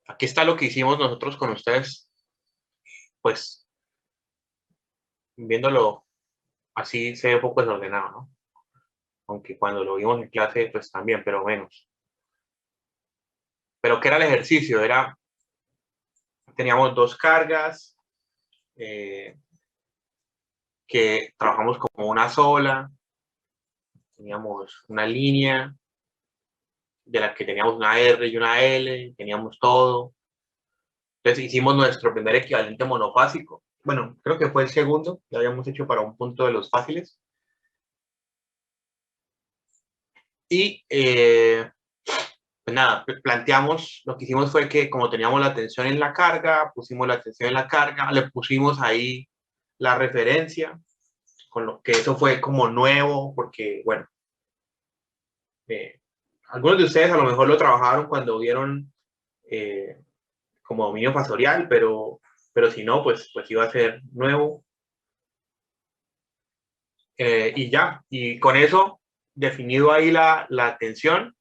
Aquí está lo que hicimos nosotros con ustedes, pues viéndolo así se ve un poco desordenado, ¿no? Aunque cuando lo vimos en clase, pues también, pero menos. Pero ¿qué era el ejercicio? Teníamos dos cargas eh, que trabajamos como una sola, teníamos una línea de la que teníamos una R y una L, teníamos todo. Entonces hicimos nuestro primer equivalente monofásico. Bueno, creo que fue el segundo, lo habíamos hecho para un punto de los fáciles. Y pues nada, planteamos, lo que hicimos fue que como teníamos la tensión en la carga, pusimos la tensión en la carga, le pusimos ahí la referencia, con lo que eso fue como nuevo, porque bueno, eh, algunos de ustedes a lo mejor lo trabajaron cuando vieron como dominio fasorial, pero si no, pues iba a ser nuevo. Y ya, y con eso definido ahí la tensión,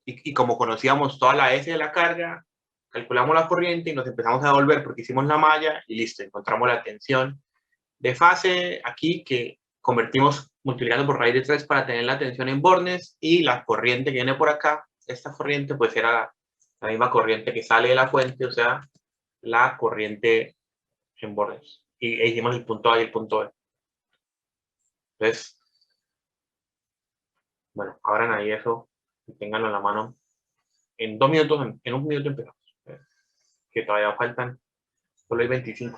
y como conocíamos toda la S de la carga, calculamos la corriente y nos empezamos a devolver porque hicimos la malla y listo, encontramos la tensión de fase aquí que convertimos multiplicando por raíz de 3 para tener la tensión en bornes, y la corriente que viene por acá, esta corriente pues era la misma corriente que sale de la fuente, o sea, la corriente en bornes. Y hicimos el punto A y el punto B. Entonces, bueno, abran ahí eso y ténganlo en la mano. En 2 minutos, en 1 minuto empezamos. Que todavía faltan, solo hay 25.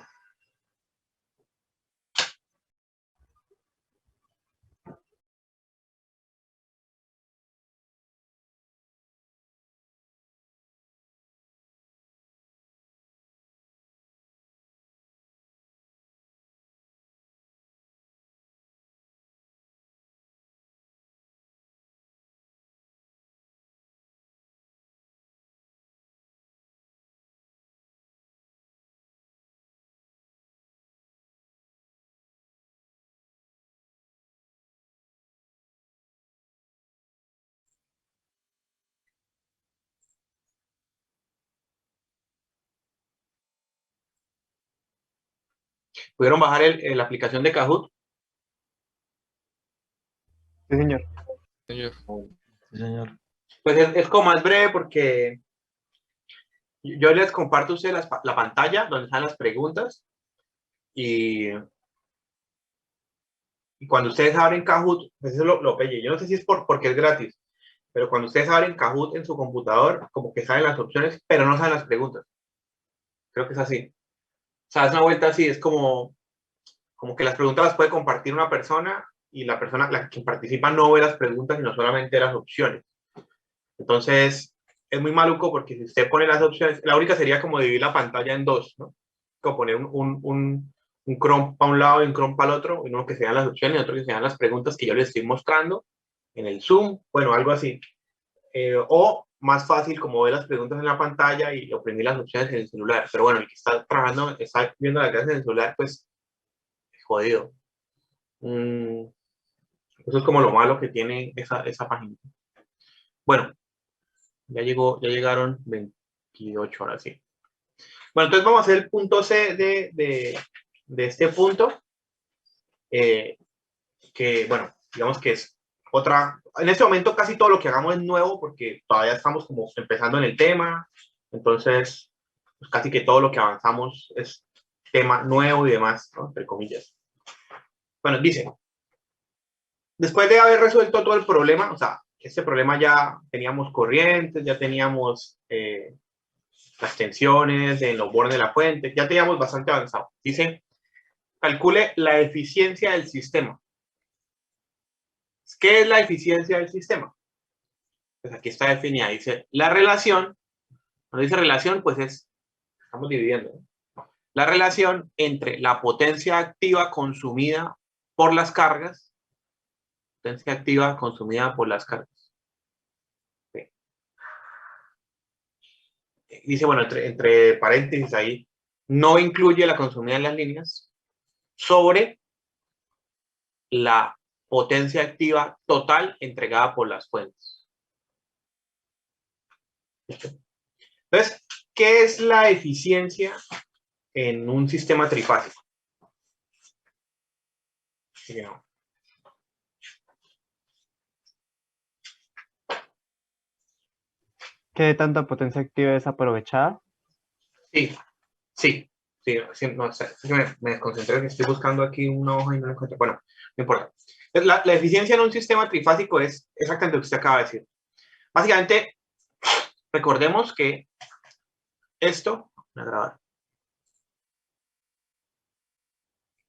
¿Pudieron bajar la aplicación de Kahoot? Sí, señor. Señor. Sí, señor. Pues es como más breve porque yo les comparto a ustedes la pantalla donde están las preguntas, y cuando ustedes abren Kahoot, pues eso lo pelle. Yo no sé si es porque es gratis, pero cuando ustedes abren Kahoot en su computador, como que salen las opciones, pero no salen las preguntas. Creo que es así. O sea, es una vuelta así, es como que las preguntas las puede compartir una persona y la persona, la que participa, no ve las preguntas, sino solamente las opciones. Entonces, es muy maluco porque si usted pone las opciones, la única sería como dividir la pantalla en dos, ¿no? Como poner un Chrome para un lado y un Chrome para el otro, uno que sean las opciones y otro que sean las preguntas que yo les estoy mostrando en el Zoom, bueno, algo así. O más fácil, como ver las preguntas en la pantalla y oprimir las opciones en el celular. Pero bueno, el que está trabajando, está viendo la clase en el celular, pues, es jodido. Eso es como lo malo que tiene esa página. Bueno, ya llegaron 28 ahora sí. Bueno, entonces vamos a hacer el punto C de este punto, que bueno, digamos que es otra, en este momento casi todo lo que hagamos es nuevo porque todavía estamos como empezando en el tema, entonces pues casi que todo lo que avanzamos es tema nuevo y demás, ¿no? Entre comillas. Bueno, dice, después de haber resuelto todo el problema, o sea, este problema ya teníamos corrientes, ya teníamos las tensiones en los bordes de la fuente, ya teníamos bastante avanzado. Dice, calcule la eficiencia del sistema. ¿Qué es la eficiencia del sistema? Pues aquí está definida, dice la relación, cuando dice relación, pues estamos dividiendo, ¿no? La relación entre la potencia activa consumida por las cargas, potencia activa consumida por las cargas. Okay. Dice, bueno, entre paréntesis ahí, no incluye la consumida en las líneas, sobre la potencia activa total entregada por las fuentes. Entonces, ¿qué es la eficiencia en un sistema trifásico? Sí, no. ¿Qué tanta potencia activa es aprovechada? Sí, sí, sí, no, es que me desconcentré, que estoy buscando aquí una hoja y no la encuentro. Bueno, no importa. La eficiencia en un sistema trifásico es exactamente lo que usted acaba de decir. Básicamente, recordemos que esto, voy a grabar,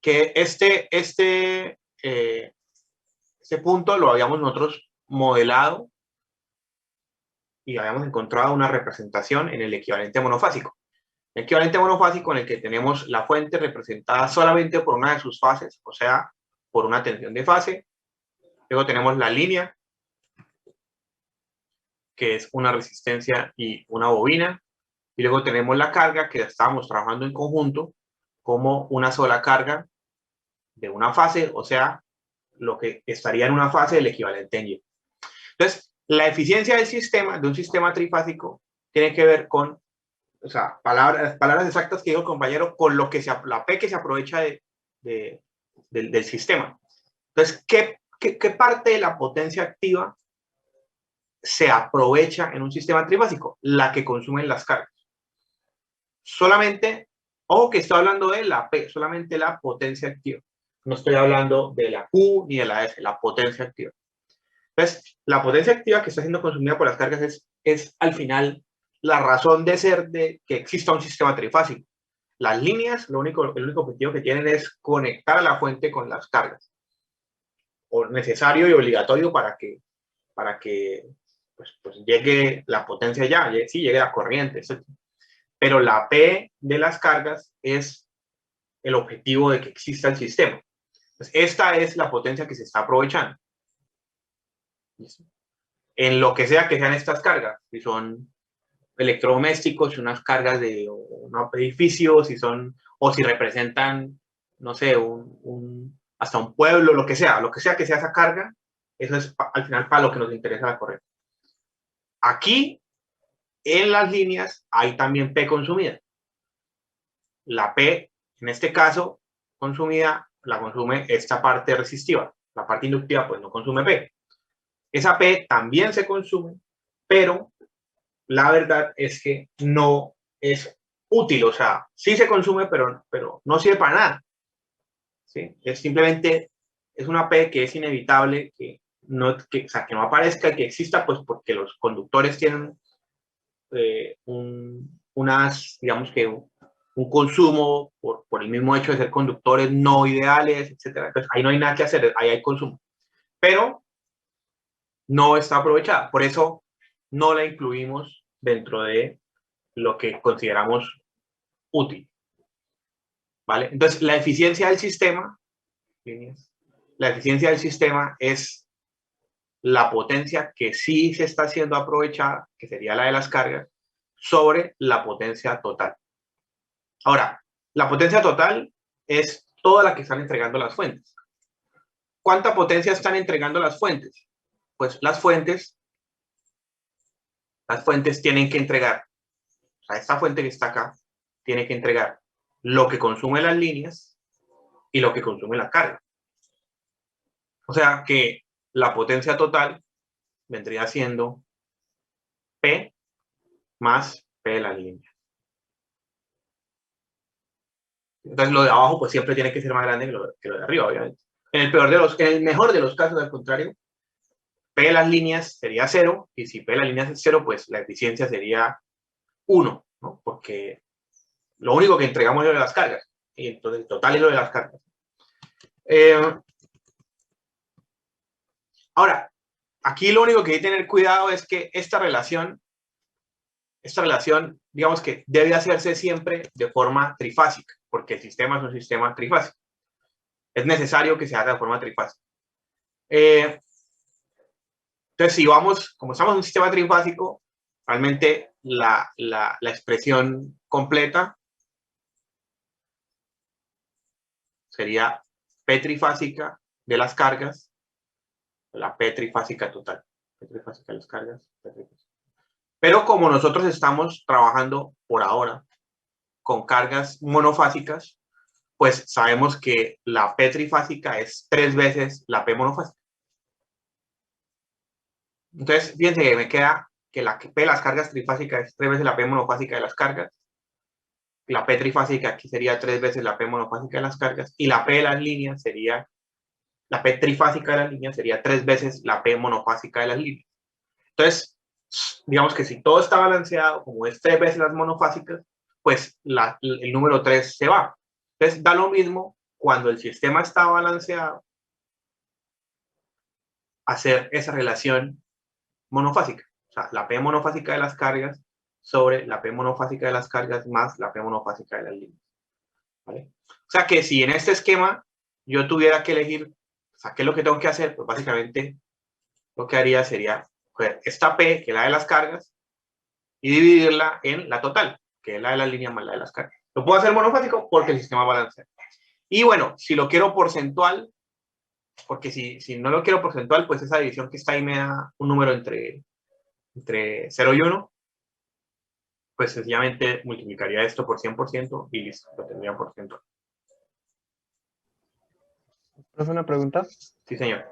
que este punto lo habíamos nosotros modelado y habíamos encontrado una representación en el equivalente monofásico. El equivalente monofásico en el que tenemos la fuente representada solamente por una de sus fases, o sea, por una tensión de fase. Luego tenemos la línea, que es una resistencia y una bobina. Y luego tenemos la carga, que estábamos trabajando en conjunto, como una sola carga de una fase, o sea, lo que estaría en una fase del equivalente en Y. Entonces, la eficiencia del sistema, de un sistema trifásico, tiene que ver con, o sea, palabras exactas que dijo el compañero, con lo que la P que se aprovecha del sistema. Entonces, ¿qué parte de la potencia activa se aprovecha en un sistema trifásico? La que consumen las cargas. Solamente, ojo que estoy hablando de la P, solamente la potencia activa. No estoy hablando de la Q ni de la S, la potencia activa. Entonces, la potencia activa que está siendo consumida por las cargas es al final la razón de ser de que exista un sistema trifásico. Las líneas, el único objetivo que tienen es conectar a la fuente con las cargas. O necesario y obligatorio para que pues llegue la potencia ya, sí, llegue la corriente, etc. Pero la P de las cargas es el objetivo de que exista el sistema. Entonces, esta es la potencia que se está aprovechando. En lo que sea que sean estas cargas, si son electrodomésticos, si unas cargas de un edificio, si son, o si representan, no sé, hasta un pueblo, lo que sea que sea esa carga, eso es al final para lo que nos interesa la corriente. Aquí, en las líneas, hay también P consumida. La P, en este caso, consumida, la consume esta parte resistiva. La parte inductiva, pues no consume P. Esa P también se consume, pero la verdad es que no es útil. O sea, sí se consume, pero no sirve para nada. ¿Sí? Es simplemente, es una P que es inevitable o sea, que no aparezca, que exista, pues porque los conductores tienen digamos que un consumo por el mismo hecho de ser conductores no ideales, etcétera. Entonces, ahí no hay nada que hacer, ahí hay consumo. Pero no está aprovechada. Por eso no la incluimos dentro de lo que consideramos útil. ¿Vale? Entonces, la eficiencia del sistema es la potencia que sí se está siendo aprovechada, que sería la de las cargas, sobre la potencia total. Ahora, la potencia total es toda la que están entregando las fuentes. ¿Cuánta potencia están entregando las fuentes? Pues las fuentes tienen que entregar, o sea, esta fuente que está acá, tiene que entregar lo que consume las líneas y lo que consume la carga. O sea que la potencia total vendría siendo P más P de la línea. Entonces lo de abajo pues siempre tiene que ser más grande que lo de arriba, obviamente. En el mejor de los casos, al contrario, P de las líneas sería 0, y si P de las líneas es 0, pues la eficiencia sería 1, ¿no? Porque lo único que entregamos es lo de las cargas, y entonces el total es lo de las cargas. Ahora, aquí lo único que hay que tener cuidado es que esta relación, digamos que debe hacerse siempre de forma trifásica, porque el sistema es un sistema trifásico. Es necesario que se haga de forma trifásica. Entonces, si vamos, como estamos en un sistema trifásico, realmente la expresión completa sería P trifásica de las cargas, la P trifásica total. P trifásica de las cargas, P trifásica. Pero como nosotros estamos trabajando por ahora con cargas monofásicas, pues sabemos que la P trifásica es 3 veces la P monofásica. Entonces, fíjense que me queda que la P de las cargas trifásicas es 3 veces la P monofásica de las cargas. La P trifásica aquí sería 3 veces la P monofásica de las cargas. Y la P de las líneas sería, la P trifásica de las líneas sería 3 veces la P monofásica de las líneas. Entonces, digamos que si todo está balanceado, como es 3 veces las monofásicas, pues el número 3 se va. Entonces, da lo mismo cuando el sistema está balanceado, hacer esa relación monofásica. O sea, la P monofásica de las cargas sobre la P monofásica de las cargas más la P monofásica de las líneas. ¿Vale? O sea, que si en este esquema yo tuviera que elegir, o sea, ¿qué es lo que tengo que hacer? Pues básicamente lo que haría sería coger esta P, que es la de las cargas, y dividirla en la total, que es la de las líneas más la de las cargas. Lo puedo hacer monofásico porque el sistema balancea. Y bueno, si lo quiero porcentual, porque si no lo quiero porcentual, pues esa división que está ahí me da un número entre 0 y 1, pues sencillamente multiplicaría esto por 100% y listo, lo tendría por ciento. ¿Es una pregunta? Sí, señor.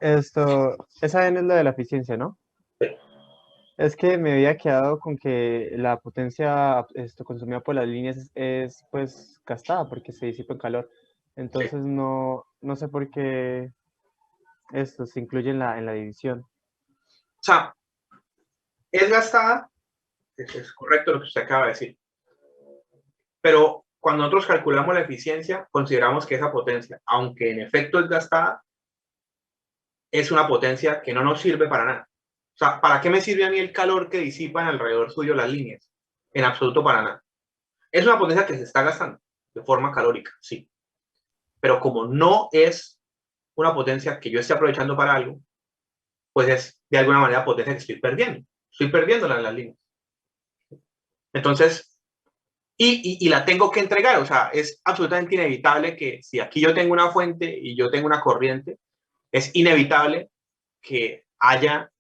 Esa N es la de la eficiencia, ¿no? Sí. Es que me había quedado con que la potencia consumida por las líneas pues gastada porque se disipa en calor. Sí. Entonces no sé por qué esto se incluye en la división. O sea, es gastada, es correcto lo que usted acaba de decir, pero cuando nosotros calculamos la eficiencia, consideramos que esa potencia, aunque en efecto es gastada, es una potencia que no nos sirve para nada. O sea, ¿para qué me sirve a mí el calor que disipan alrededor suyo las líneas? En absoluto para nada. Es una potencia que se está gastando de forma calórica, sí. Pero como no es una potencia que yo esté aprovechando para algo, pues es de alguna manera potencia que estoy perdiendo. Estoy perdiéndola en las líneas. Entonces, y la tengo que entregar. O sea, es absolutamente inevitable que si aquí yo tengo una fuente y yo tengo una corriente, es inevitable que haya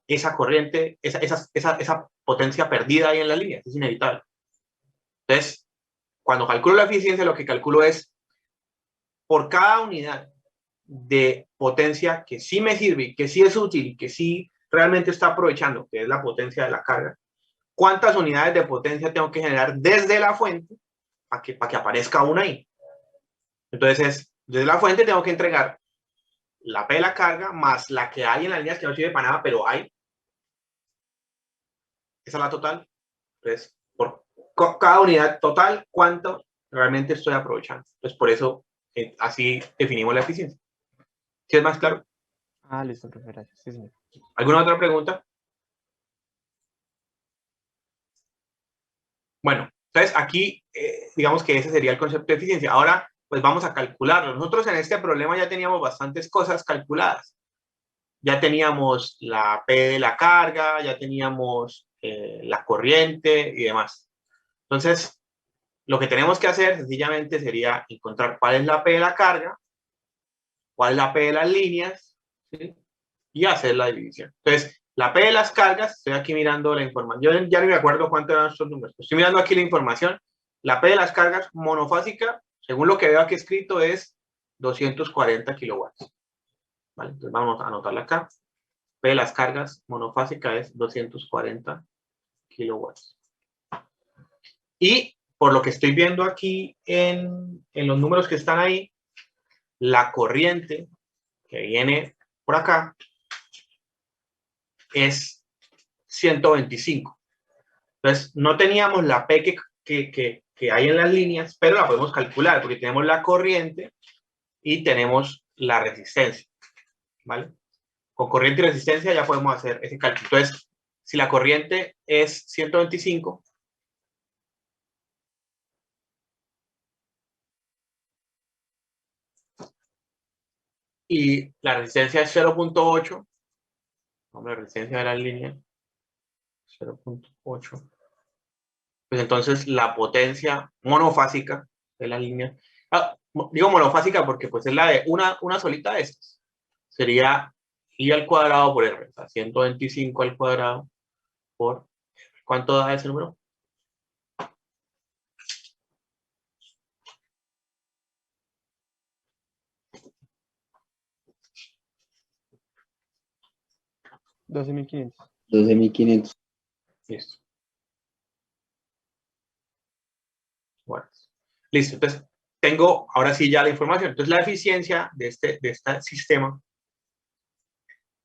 esa corriente, esa potencia perdida ahí en las líneas. Es inevitable. Entonces, cuando calculo la eficiencia, lo que calculo es por cada unidad de potencia que sí me sirve y que sí es útil y que sí realmente está aprovechando, que es la potencia de la carga, ¿cuántas unidades de potencia tengo que generar desde la fuente para que aparezca una ahí? Entonces, desde la fuente tengo que entregar la P de la carga más la que hay en las líneas que no sirve para nada, pero hay. Esa es la total. Entonces, por cada unidad total, ¿cuánto realmente estoy aprovechando? Entonces, por eso, así definimos la eficiencia. ¿Sí es más claro? Ah, listo, profe, gracias. Sí, señor. ¿Alguna otra pregunta? Bueno, entonces aquí, digamos que ese sería el concepto de eficiencia. Ahora, pues vamos a calcularlo. Nosotros en este problema ya teníamos bastantes cosas calculadas. Ya teníamos la P de la carga, ya teníamos la corriente y demás. Entonces, lo que tenemos que hacer sencillamente sería encontrar cuál es la P de la carga, cuál es la P de las líneas, ¿sí? Y hacer la división. Entonces, la P de las cargas, estoy aquí mirando la información, yo ya no me acuerdo cuántos eran estos números, estoy mirando aquí la información, la P de las cargas monofásica, según lo que veo aquí escrito, es 240 kilowatts. ¿Vale? Entonces vamos a anotarla acá. P de las cargas monofásica es 240 kilowatts. Y por lo que estoy viendo aquí en los números que están ahí, la corriente que viene por acá es 125. Entonces, no teníamos la P que hay en las líneas, pero la podemos calcular porque tenemos la corriente y tenemos la resistencia. ¿Vale? Con corriente y resistencia ya podemos hacer ese cálculo. Entonces, si la corriente es 125, y la resistencia es 0.8, la resistencia de la línea, 0.8, pues entonces la potencia monofásica de la línea, digo monofásica porque pues es la de una solita de estas, sería I al cuadrado por R, o sea, 125 al cuadrado por, ¿cuánto da ese número? $12.500. 12.500. Listo. Bueno, listo. Entonces, tengo ahora sí ya la información. Entonces, la eficiencia de este sistema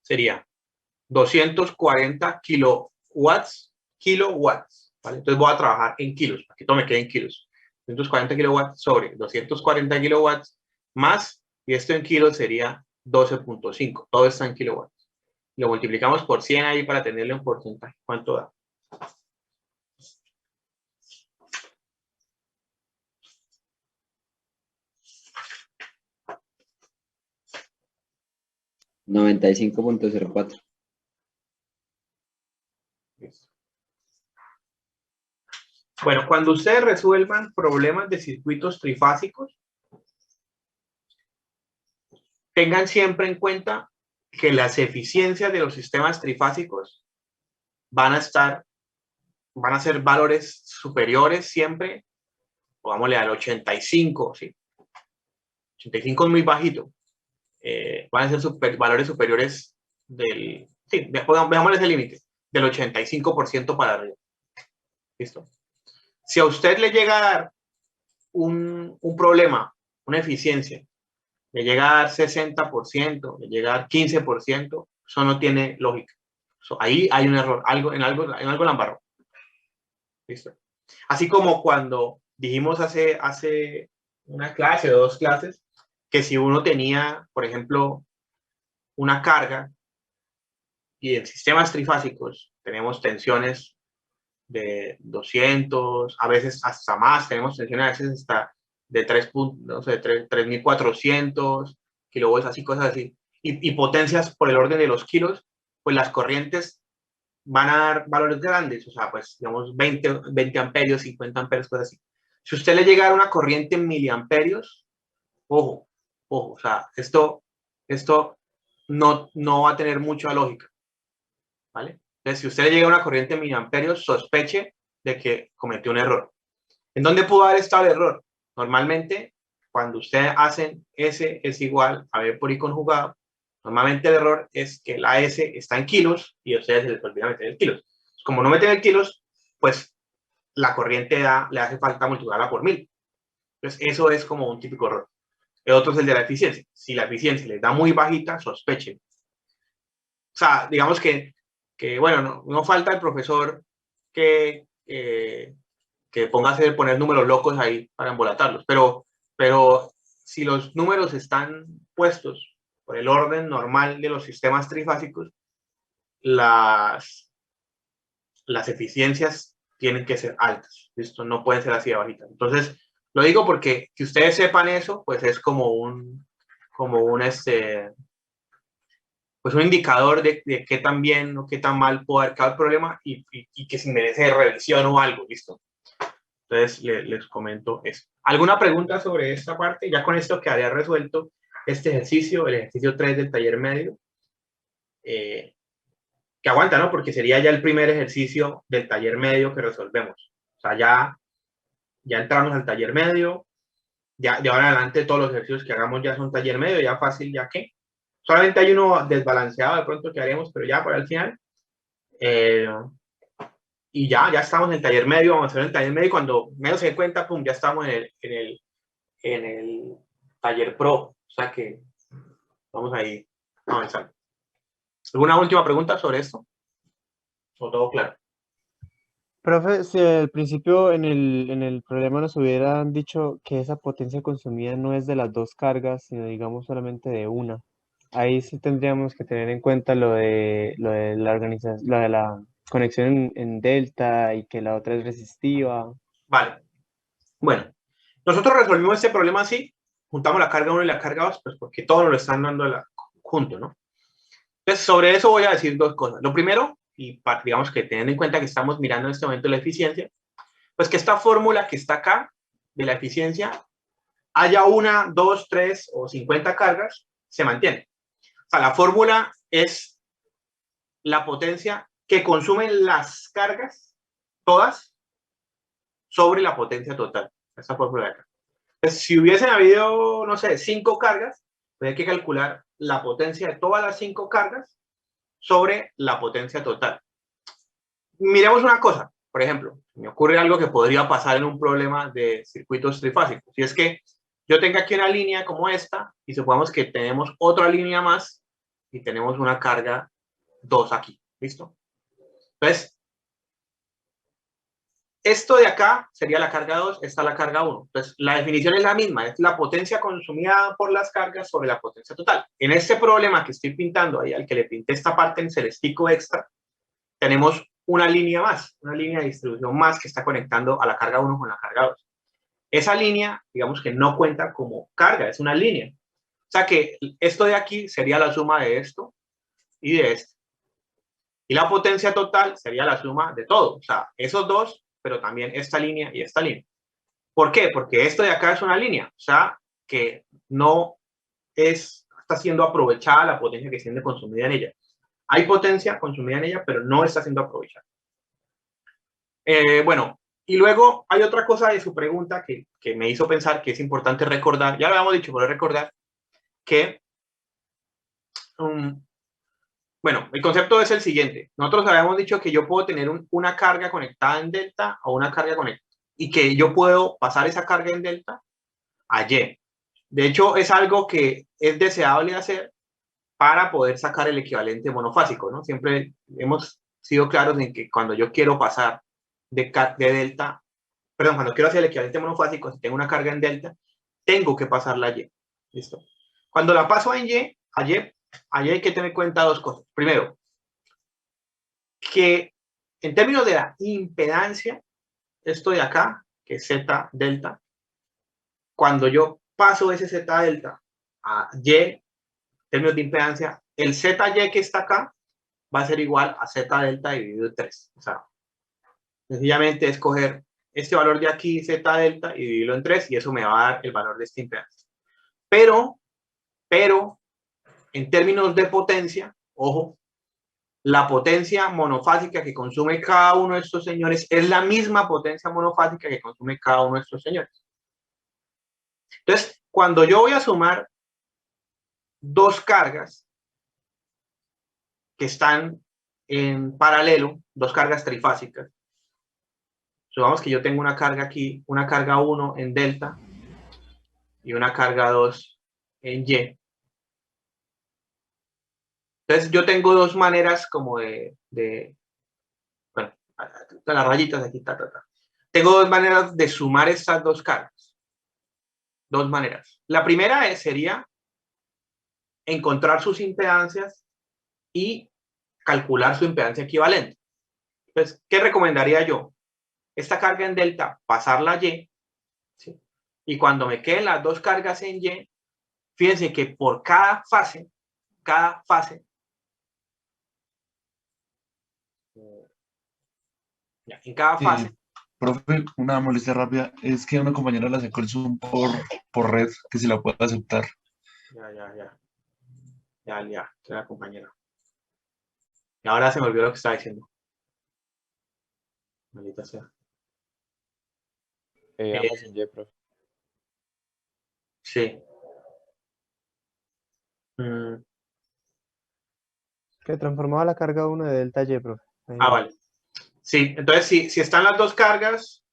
sería 240 kilowatts, ¿vale? Entonces, voy a trabajar en kilos, para que todo me quede en kilos. 240 kilowatts sobre 240 kilowatts más, y esto en kilos sería 12.5. Todo está en kilowatts. Lo multiplicamos por 100 ahí para tenerlo en porcentaje. ¿Cuánto da? 95.04. Bueno, cuando ustedes resuelvan problemas de circuitos trifásicos, tengan siempre en cuenta que las eficiencias de los sistemas trifásicos van a ser valores superiores siempre, pongámosle al 85, ¿sí? 85 es muy bajito. Van a ser valores superiores del, sí, veámosle ese límite, del 85% para arriba. ¿Listo? Si a usted le llega a dar un problema, una eficiencia, le llega a dar 60%, le llega a dar 15%, eso no tiene lógica. Ahí hay un error, en algo la embarró. ¿Listo? Así como cuando dijimos hace una clase o dos clases, que si uno tenía, por ejemplo, una carga, y en sistemas trifásicos tenemos tensiones de 200, a veces hasta más, tenemos tensiones a veces hasta de 3.400 kilovolts, así, cosas así, y potencias por el orden de los kilos, pues las corrientes van a dar valores grandes, o sea, pues digamos 20 amperios, 50 amperios, cosas así. Si usted le llega a dar una corriente en miliamperios, ojo, o sea, esto no va a tener mucha lógica, ¿vale? Entonces, si usted le llega a una corriente en miliamperios, sospeche de que cometió un error. ¿En dónde pudo haber estado el error? Normalmente, cuando ustedes hacen S es igual a B por I conjugado, normalmente el error es que la S está en kilos y a ustedes se les olvida meter el kilos. Como no meten el kilos, pues la corriente le hace falta multiplicarla por 1000. Entonces, eso es como un típico error. El otro es el de la eficiencia. Si la eficiencia les da muy bajita, sospechen. O sea, digamos que bueno, no falta el profesor que ponga a poner números locos ahí para embolatarlos, pero si los números están puestos por el orden normal de los sistemas trifásicos, las eficiencias tienen que ser altas, ¿listo? No pueden ser así de bajitas. Entonces, lo digo porque que ustedes sepan eso, pues es como un pues un indicador de qué tan bien o qué tan mal puede haber quedado el problema y que si merece revisión o algo, ¿listo? Entonces, les comento eso. ¿Alguna pregunta sobre esta parte? Ya con esto quedaría resuelto este ejercicio, el ejercicio 3 del taller medio. Que aguanta, ¿no? Porque sería ya el primer ejercicio del taller medio que resolvemos. O sea, ya entramos al taller medio, ya de ahora en adelante todos los ejercicios que hagamos ya son taller medio, ya fácil, ya que solamente hay uno desbalanceado de pronto que haremos, pero ya para el final. Y ya estamos en el taller medio, vamos a hacer el taller medio y cuando menos se dé cuenta, pum, ya estamos en el taller pro. O sea que vamos ahí avanzando. ¿Alguna última pregunta sobre esto? ¿O todo claro? Profe, si al principio en el problema nos hubieran dicho que esa potencia consumida no es de las dos cargas, sino digamos solamente de una, ahí sí tendríamos que tener en cuenta lo de la organización, lo de la conexión en delta y que la otra es resistiva. Vale. Bueno, nosotros resolvimos este problema así, juntamos la carga 1 y la carga 2, pues porque todos nos lo están dando junto, ¿no? Entonces, sobre eso voy a decir dos cosas. Lo primero, y digamos que teniendo en cuenta que estamos mirando en este momento la eficiencia, pues que esta fórmula que está acá de la eficiencia, haya una, dos, tres o 50 cargas, se mantiene. O sea, la fórmula es la potencia que consumen las cargas, todas, sobre la potencia total. Esta fórmula de acá. Entonces, si hubiesen habido, no sé, 5 cargas, pues hay que calcular la potencia de todas las 5 cargas sobre la potencia total. Miremos una cosa, por ejemplo, me ocurre algo que podría pasar en un problema de circuitos trifásicos. Si es que yo tengo aquí una línea como esta y supongamos que tenemos otra línea más y tenemos una carga 2 aquí, ¿listo? Entonces, esto de acá sería la carga 2, esta la carga 1. Entonces, la definición es la misma, es la potencia consumida por las cargas sobre la potencia total. En este problema que estoy pintando, ahí al que le pinté esta parte en celestico extra, tenemos una línea más, una línea de distribución más que está conectando a la carga 1 con la carga 2. Esa línea, digamos que no cuenta como carga, es una línea. O sea que esto de aquí sería la suma de esto y de esto. Y la potencia total sería la suma de todo. O sea, esos dos, pero también esta línea y esta línea. ¿Por qué? Porque esto de acá es una línea. O sea, que no está siendo aprovechada la potencia que siendo consumida en ella. Hay potencia consumida en ella, pero no está siendo aprovechada. Bueno, y luego hay otra cosa de su pregunta que me hizo pensar que es importante recordar. Ya lo habíamos dicho, pero recordar que bueno, el concepto es el siguiente. Nosotros habíamos dicho que yo puedo tener una carga conectada en delta o una carga conectada y que yo puedo pasar esa carga en delta a Y. De hecho, es algo que es deseable hacer para poder sacar el equivalente monofásico, ¿no? Siempre hemos sido claros en que cuando yo quiero pasar de delta, perdón, cuando quiero hacer el equivalente monofásico, si tengo una carga en delta, tengo que pasarla a Y. ¿Listo? Cuando la paso en Y, allí hay que tener en cuenta dos cosas. Primero, que en términos de la impedancia, esto de acá, que es Z delta, cuando yo paso ese Z delta a Y, en términos de impedancia, el ZY que está acá va a ser igual a Z delta dividido en 3. O sea, sencillamente es coger este valor de aquí, Z delta, y dividirlo en 3, y eso me va a dar el valor de esta impedancia. Pero, en términos de potencia, ojo, la potencia monofásica que consume cada uno de estos señores es la misma potencia monofásica que consume cada uno de estos señores. Entonces, cuando yo voy a sumar dos cargas que están en paralelo, dos cargas trifásicas, supongamos que yo tengo una carga aquí, una carga 1 en delta y una carga 2 en Y. Entonces, yo tengo dos maneras como bueno, las rayitas de aquí, Tengo dos maneras de sumar estas dos cargas. Dos maneras. La primera sería encontrar sus impedancias y calcular su impedancia equivalente. Entonces, ¿qué recomendaría yo? Esta carga en delta, pasarla a Y, ¿sí? Y cuando me queden las dos cargas en Y, fíjense que por cada fase, en cada fase. Profe, una molestia rápida, es que una compañera la sacó el Zoom por red, que si la puede aceptar. Ya, soy la compañera. Y ahora se me olvidó lo que estaba diciendo. Maldita sea. Ambos en Y, profe. Sí. Que transformaba la carga 1 de delta Y, profe. Vale. Sí, entonces si están las dos cargas,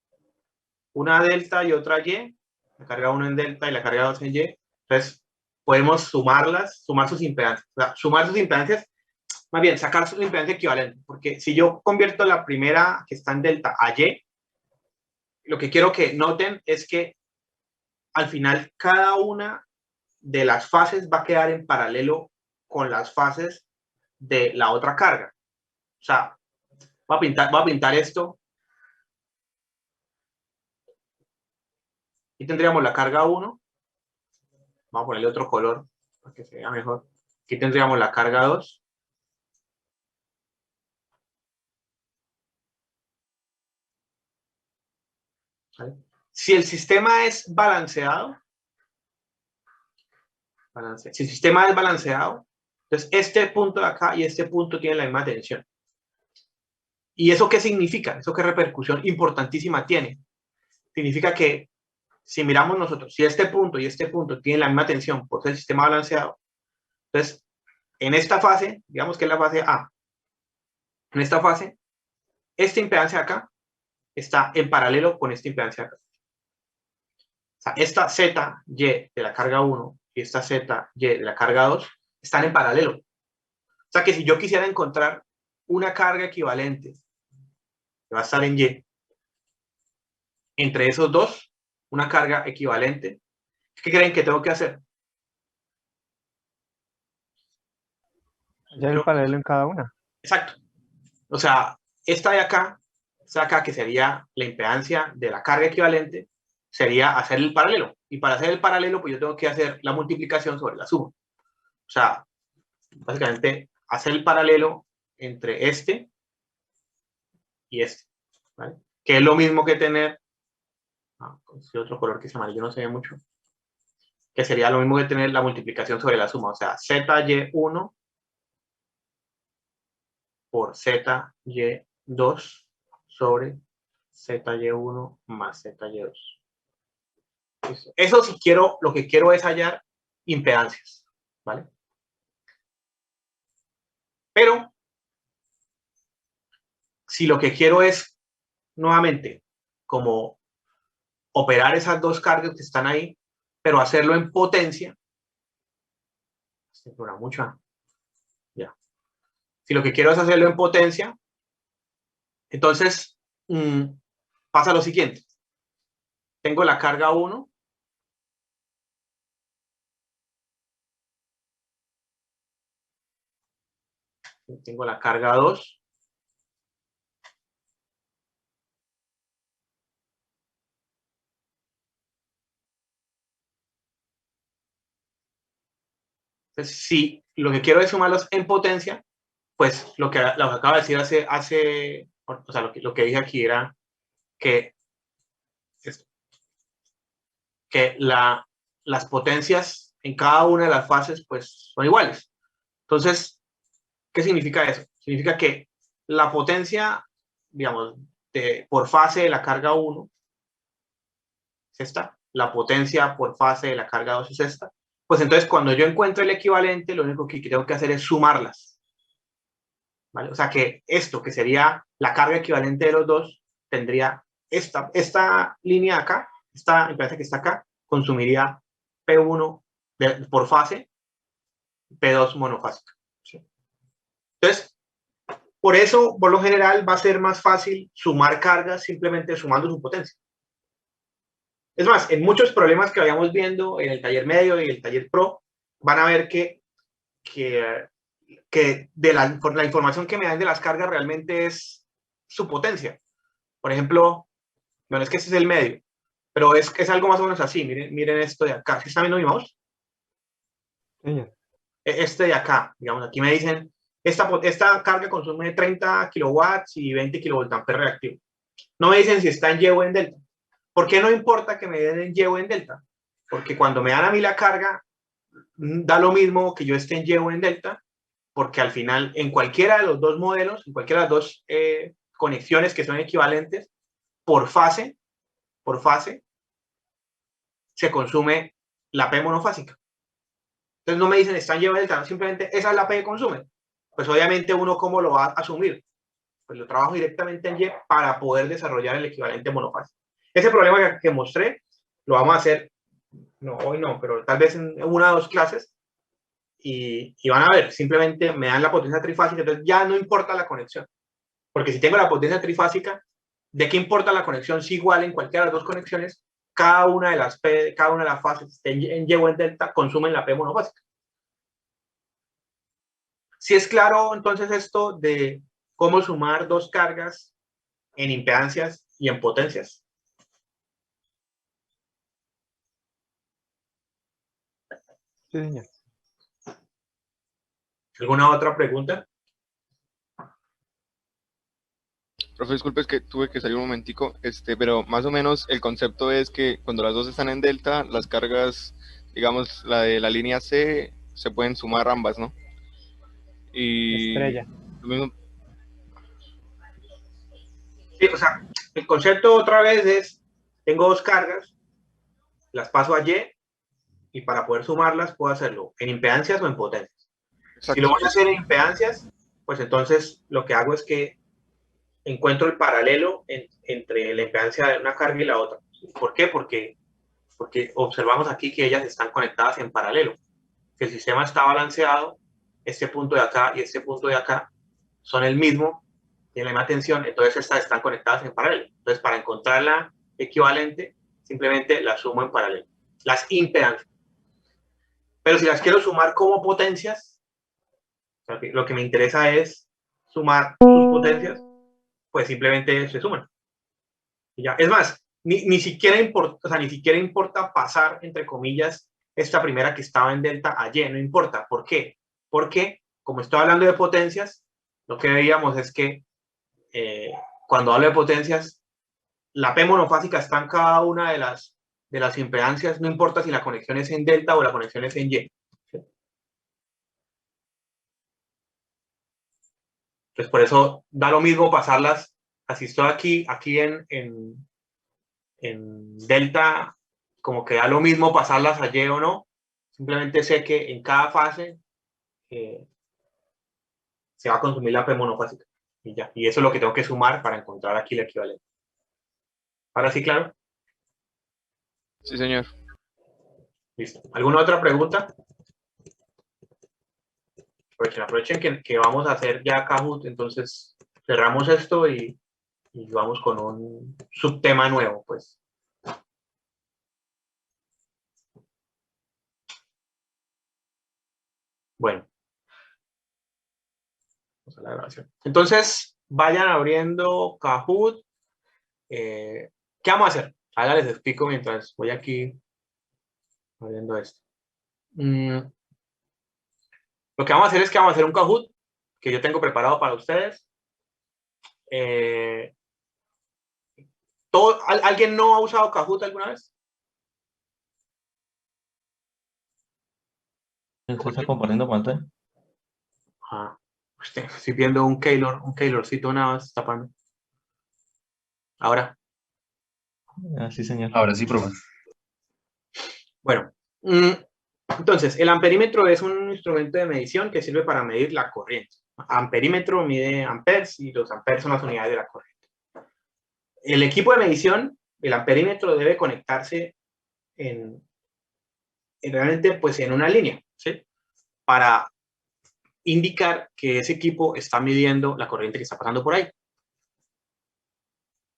una delta y otra Y, la carga 1 en delta y la carga 2 en Y, entonces podemos sumarlas, sumar sus impedancias. O sea, sumar sus impedancias, más bien, sacar su impedancia equivalente, porque si yo convierto la primera que está en delta a Y, lo que quiero que noten es que al final cada una de las fases va a quedar en paralelo con las fases de la otra carga. O sea, voy a pintar esto. Y tendríamos la carga 1. Vamos a ponerle otro color para que se vea mejor. Aquí tendríamos la carga 2. ¿Vale? Si el sistema es balanceado, si el sistema es balanceado, entonces este punto de acá y este punto tienen la misma tensión. ¿Y eso qué significa? ¿Eso qué repercusión importantísima tiene? Significa que si miramos nosotros, si este punto y este punto tienen la misma tensión por ser el sistema balanceado, entonces en esta fase, digamos que es la fase A, en esta fase, esta impedancia acá está en paralelo con esta impedancia acá. O sea, esta ZY de la carga 1 y esta ZY de la carga 2 están en paralelo. O sea que si yo quisiera encontrar una carga equivalente que va a estar en Y, entre esos dos, una carga equivalente, ¿qué creen que tengo que hacer? Ya el paralelo en cada una. Exacto. O sea, esta de acá, que sería la impedancia de la carga equivalente, sería hacer el paralelo. Y para hacer el paralelo, pues yo tengo que hacer la multiplicación sobre la suma. O sea, básicamente, hacer el paralelo entre este y este, ¿vale? Que es lo mismo que tener, otro color que es amarillo no se ve mucho, que sería lo mismo que tener la multiplicación sobre la suma. O sea, ZY1 por ZY2 sobre ZY1 más ZY2. Eso si quiero, lo que quiero es hallar impedancias, ¿vale? Pero si lo que quiero es, nuevamente, como operar esas dos cargas que están ahí, pero hacerlo en potencia, mucho, ya. Si lo que quiero es hacerlo en potencia, entonces pasa lo siguiente. Tengo la carga 1, tengo la carga 2, entonces si lo que quiero es sumarlos en potencia, pues lo que acabo de decir o sea, lo que dije aquí era que las potencias en cada una de las fases pues son iguales. Entonces, ¿qué significa eso? Significa que la potencia, digamos, por fase de la carga 1 es esta, la potencia por fase de la carga 2 es esta. Pues entonces cuando yo encuentro el equivalente, lo único que tengo que hacer es sumarlas, ¿vale? O sea que esto, que sería la carga equivalente de los dos, tendría esta línea acá, esta impedancia que está acá, consumiría P1 por fase, P2 monofásica, ¿sí? Entonces, por eso, por lo general, va a ser más fácil sumar cargas simplemente sumando su potencia. Es más, en muchos problemas que vayamos viendo en el taller medio y el taller pro, van a ver que de la información que me dan de las cargas realmente es su potencia. Por ejemplo, bueno, es que este es el medio, pero es algo más o menos así. Miren esto de acá. ¿Sí están viendo mi mouse? Sí. Este de acá, digamos, aquí me dicen, esta carga consume 30 kilowatts y 20 kilovoltamperios reactivo. No me dicen si está en Y o en delta. ¿Por qué no importa que me den en Y o en delta? Porque cuando me dan a mí la carga, da lo mismo que yo esté en Y o en delta, porque al final, en cualquiera de los dos modelos, en cualquiera de las dos conexiones que son equivalentes, por fase, se consume la P monofásica. Entonces no me dicen está en Y o en delta, simplemente esa es la P que consume. Pues obviamente uno, ¿cómo lo va a asumir? Pues lo trabajo directamente en Y para poder desarrollar el equivalente monofásico. Ese problema que mostré lo vamos a hacer, no, hoy no, pero tal vez en una o dos clases, y van a ver, simplemente me dan la potencia trifásica, entonces ya no importa la conexión. Porque si tengo la potencia trifásica, ¿de qué importa la conexión? Si igual en cualquiera de las dos conexiones, cada una de las fases en Y o en delta consumen la P monofásica. Si es claro, entonces, esto de cómo sumar dos cargas en impedancias y en potencias. Sí, señor. ¿Alguna otra pregunta? Profe, disculpe, es que tuve que salir un momentico, pero más o menos el concepto es que cuando las dos están en delta, las cargas, digamos, la de la línea C, se pueden sumar ambas, ¿no? Y Estrella. lo mismo, Sí, o sea, el concepto otra vez es, tengo dos cargas, las paso a Y, y para poder sumarlas puedo hacerlo en impedancias o en potencias. Si lo Exacto, voy a hacer en impedancias, pues entonces lo que hago es que encuentro el paralelo entre la impedancia de una carga y la otra. ¿Por qué? Porque observamos aquí que ellas están conectadas en paralelo. Que el sistema está balanceado, este punto de acá y este punto de acá son el mismo, tienen la misma tensión, entonces estas están conectadas en paralelo. Entonces, para encontrar la equivalente, simplemente las sumo en paralelo. Las impedancias. Pero si las quiero sumar como potencias, lo que me interesa es sumar sus potencias, pues simplemente se suman. Y ya. Es más, ni siquiera importa, o sea, ni siquiera importa pasar, entre comillas, esta primera que estaba en delta a Y, no importa. ¿Por qué? Porque, como estoy hablando de potencias, lo que veíamos es que cuando hablo de potencias, la P monofásica está en cada una de las impedancias, no importa si la conexión es en delta o la conexión es en Y. Entonces, por eso da lo mismo pasarlas, así estoy aquí en delta, como que da lo mismo pasarlas a Y o no, simplemente sé que en cada fase se va a consumir la P monofásica. Y ya, y eso es lo que tengo que sumar para encontrar aquí el equivalente. ¿Ahora sí, claro? sí, señor. Listo. ¿Alguna otra pregunta? Aprovechen que vamos a hacer ya Kahoot, entonces cerramos esto y vamos con un subtema nuevo, pues. Bueno, vamos a la grabación. Entonces, vayan abriendo Kahoot. ¿Qué vamos a hacer? Ahora les explico mientras voy aquí abriendo esto. Lo que vamos a hacer es que vamos a hacer un Kahoot que yo tengo preparado para ustedes. ¿Alguien no ha usado Kahoot alguna vez? ¿Usted está compartiendo pantalla? Estoy viendo un Keylorcito nada más tapando. Ahora. Sí, señor. Ahora sí, profe. Bueno, entonces, el amperímetro es un instrumento de medición que sirve para medir la corriente. Amperímetro mide amperes y los amperes son las unidades de la corriente. El equipo de medición, el amperímetro, debe conectarse realmente pues en una línea, ¿sí? Para indicar que ese equipo está midiendo la corriente que está pasando por ahí.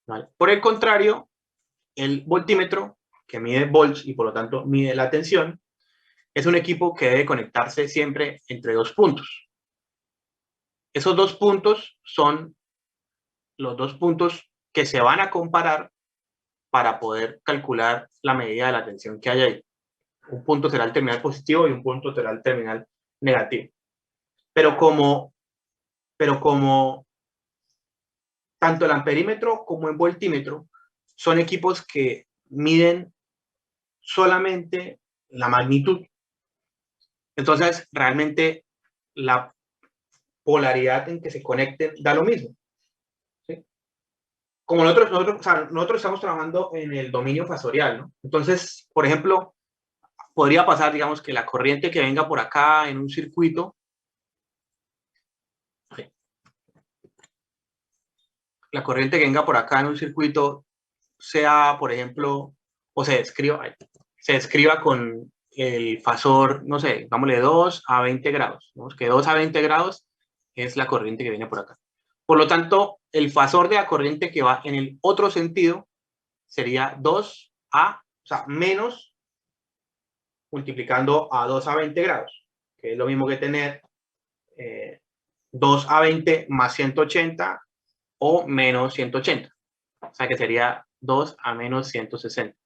¿Vale? Por el contrario, el voltímetro, que mide volts y por lo tanto mide la tensión, es un equipo que debe conectarse siempre entre dos puntos. Esos dos puntos son los dos puntos que se van a comparar para poder calcular la medida de la tensión que hay ahí. Un punto será el terminal positivo y un punto será el terminal negativo. Pero como tanto el amperímetro como el voltímetro son equipos que miden solamente la magnitud, entonces realmente la polaridad en que se conecten da lo mismo. ¿Sí? Como nosotros estamos trabajando en el dominio fasorial, ¿no? Entonces, por ejemplo, podría pasar, digamos, que la corriente que venga por acá en un circuito, la corriente que venga por acá en un circuito sea, por ejemplo, o se describa con el fasor, no sé, dámosle 2 a 20 grados. Vamos, que 2 a 20 grados es la corriente que viene por acá. Por lo tanto, el fasor de la corriente que va en el otro sentido sería 2 a, o sea, menos multiplicando a 2 a 20 grados, que es lo mismo que tener 2 a 20 más 180 o menos 180. O sea, que sería 2 a menos 160.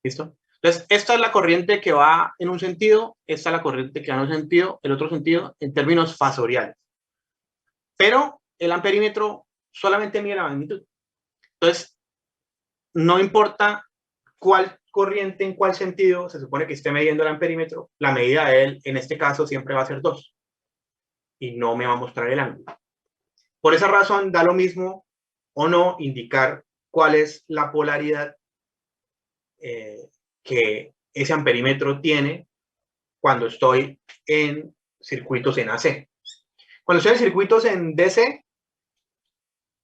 ¿Listo? Entonces, esta es la corriente que va en un sentido, esta es la corriente que va en un sentido, el otro sentido, en términos fasoriales. Pero el amperímetro solamente mide la magnitud. Entonces, no importa cuál corriente, en cuál sentido se supone que esté midiendo el amperímetro, la medida de él, en este caso, siempre va a ser 2. Y no me va a mostrar el ángulo. Por esa razón, da lo mismo o no indicar cuál es la polaridad que ese amperímetro tiene cuando estoy en circuitos en AC. Cuando estoy en circuitos en DC,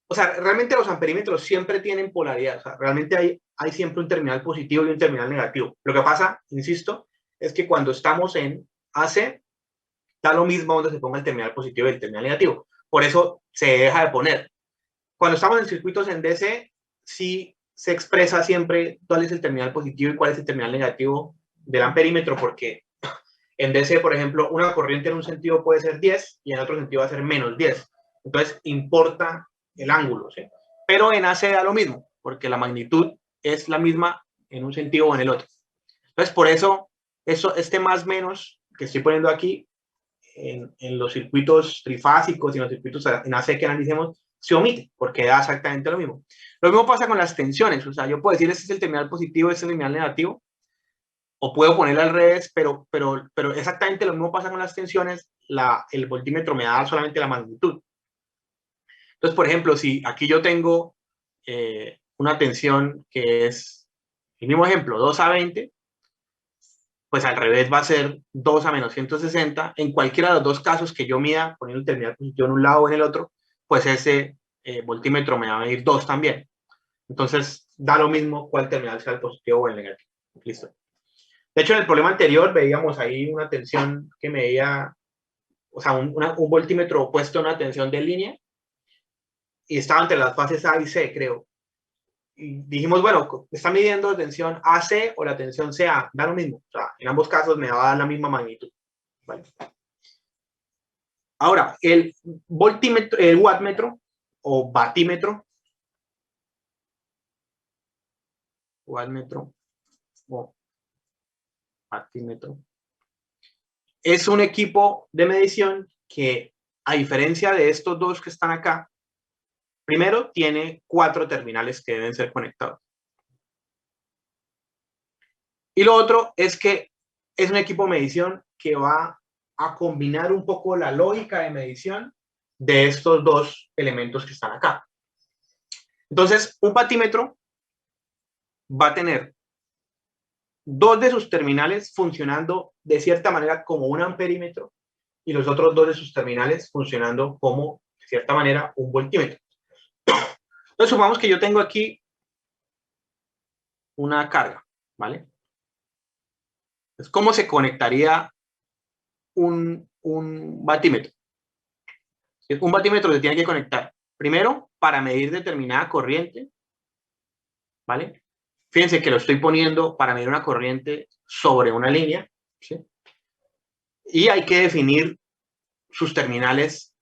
o sea, realmente los amperímetros siempre tienen polaridad. O sea, realmente hay siempre un terminal positivo y un terminal negativo. Lo que pasa, insisto, es que cuando estamos en AC, da lo mismo donde se ponga el terminal positivo y el terminal negativo. Por eso se deja de poner. Cuando estamos en circuitos en DC, sí se expresa siempre cuál es el terminal positivo y cuál es el terminal negativo del amperímetro, porque en DC, por ejemplo, una corriente en un sentido puede ser 10 y en otro sentido va a ser menos 10. Entonces, importa el ángulo, ¿sí? Pero en AC da lo mismo, porque la magnitud es la misma en un sentido o en el otro. Entonces, por eso, este más menos que estoy poniendo aquí, en los circuitos trifásicos y en los circuitos en AC que analicemos, se omite, porque da exactamente lo mismo. Lo mismo pasa con las tensiones, o sea, yo puedo decir, este es el terminal positivo, este es el terminal negativo, o puedo ponerlo al revés, pero exactamente lo mismo pasa con las tensiones, el voltímetro me da solamente la magnitud. Entonces, por ejemplo, si aquí yo tengo una tensión que es, el mismo ejemplo, 2 a 20, pues al revés va a ser 2 a menos 160. En cualquiera de los dos casos que yo mida, poniendo el terminal positivo en un lado o en el otro, pues ese voltímetro me va a medir 2 también. Entonces, da lo mismo cuál terminal sea el positivo o el negativo. Listo. De hecho, en el problema anterior veíamos ahí una tensión que medía, o sea, un voltímetro opuesto a una tensión de línea, y estaba entre las fases A y C, creo. Y dijimos, bueno, está midiendo la tensión AC o la tensión CA, da lo mismo. O sea, en ambos casos me va a dar la misma magnitud. ¿Vale? Ahora, el voltímetro, el wattmetro o batímetro, wattmetro o batímetro, es un equipo de medición que, a diferencia de estos dos que están acá, primero tiene 4 terminales que deben ser conectados. Y lo otro es que es un equipo de medición que va a combinar un poco la lógica de medición de estos dos elementos que están acá. Entonces, un batímetro va a tener 2 de sus terminales funcionando de cierta manera como un amperímetro y los otros 2 de sus terminales funcionando como, de cierta manera, un voltímetro. Entonces, supongamos que yo tengo aquí una carga, ¿vale? Entonces, ¿cómo se conectaría un batímetro? Un batímetro se tiene que conectar primero para medir determinada corriente, ¿vale? Fíjense que lo estoy poniendo para medir una corriente sobre una línea, ¿sí? Y hay que definir sus terminales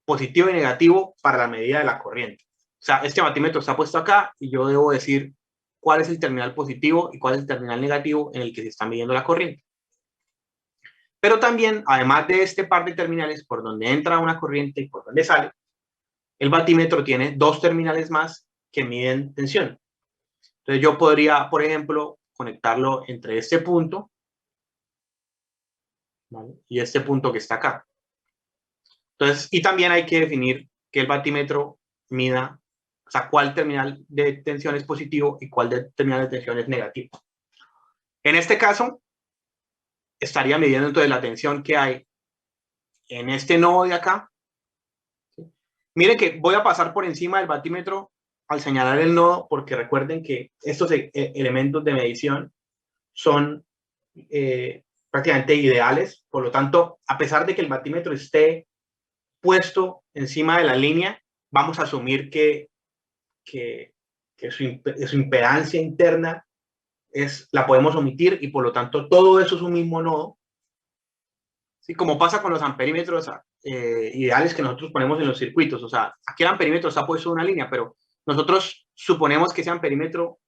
positivo y negativo para la medida de la corriente. O sea, este batímetro está puesto acá y yo debo decir cuál es el terminal positivo y cuál es el terminal negativo en el que se está midiendo la corriente. Pero también, además de este par de terminales por donde entra una corriente y por donde sale, el batímetro tiene 2 terminales más que miden tensión. Entonces yo podría, por ejemplo, conectarlo entre este punto, ¿vale? Y este punto que está acá. Entonces, y también hay que definir que el batímetro mida, o sea, cuál terminal de tensión es positivo y cuál de terminal de tensión es negativo. En este caso, estaría midiendo entonces la tensión que hay en este nodo de acá. ¿Sí? Miren que voy a pasar por encima del batímetro al señalar el nodo, porque recuerden que estos elementos de medición son prácticamente ideales. Por lo tanto, a pesar de que el batímetro esté puesto encima de la línea, vamos a asumir que su impedancia interna la podemos omitir y por lo tanto todo eso es un mismo nodo. ¿Sí? Como pasa con los amperímetros ideales que nosotros ponemos en los circuitos. O sea, aquí el amperímetro está puesto en una línea, pero nosotros suponemos que ese amperímetro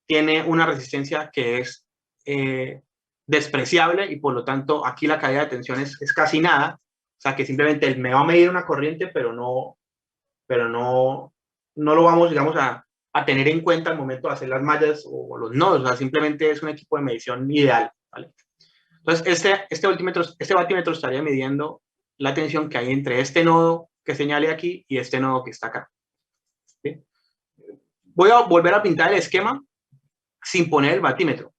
tiene una resistencia que es despreciable y por lo tanto aquí la caída de tensión es casi nada. O sea, que simplemente me va a medir una corriente, pero no lo vamos, digamos, a tener en cuenta al momento de hacer las mallas o los nodos. O sea, simplemente es un equipo de medición ideal, ¿vale? Entonces, este batímetro estaría midiendo la tensión que hay entre este nodo que señale aquí y este nodo que está acá. ¿Sí? Voy a volver a pintar el esquema sin poner el batímetro.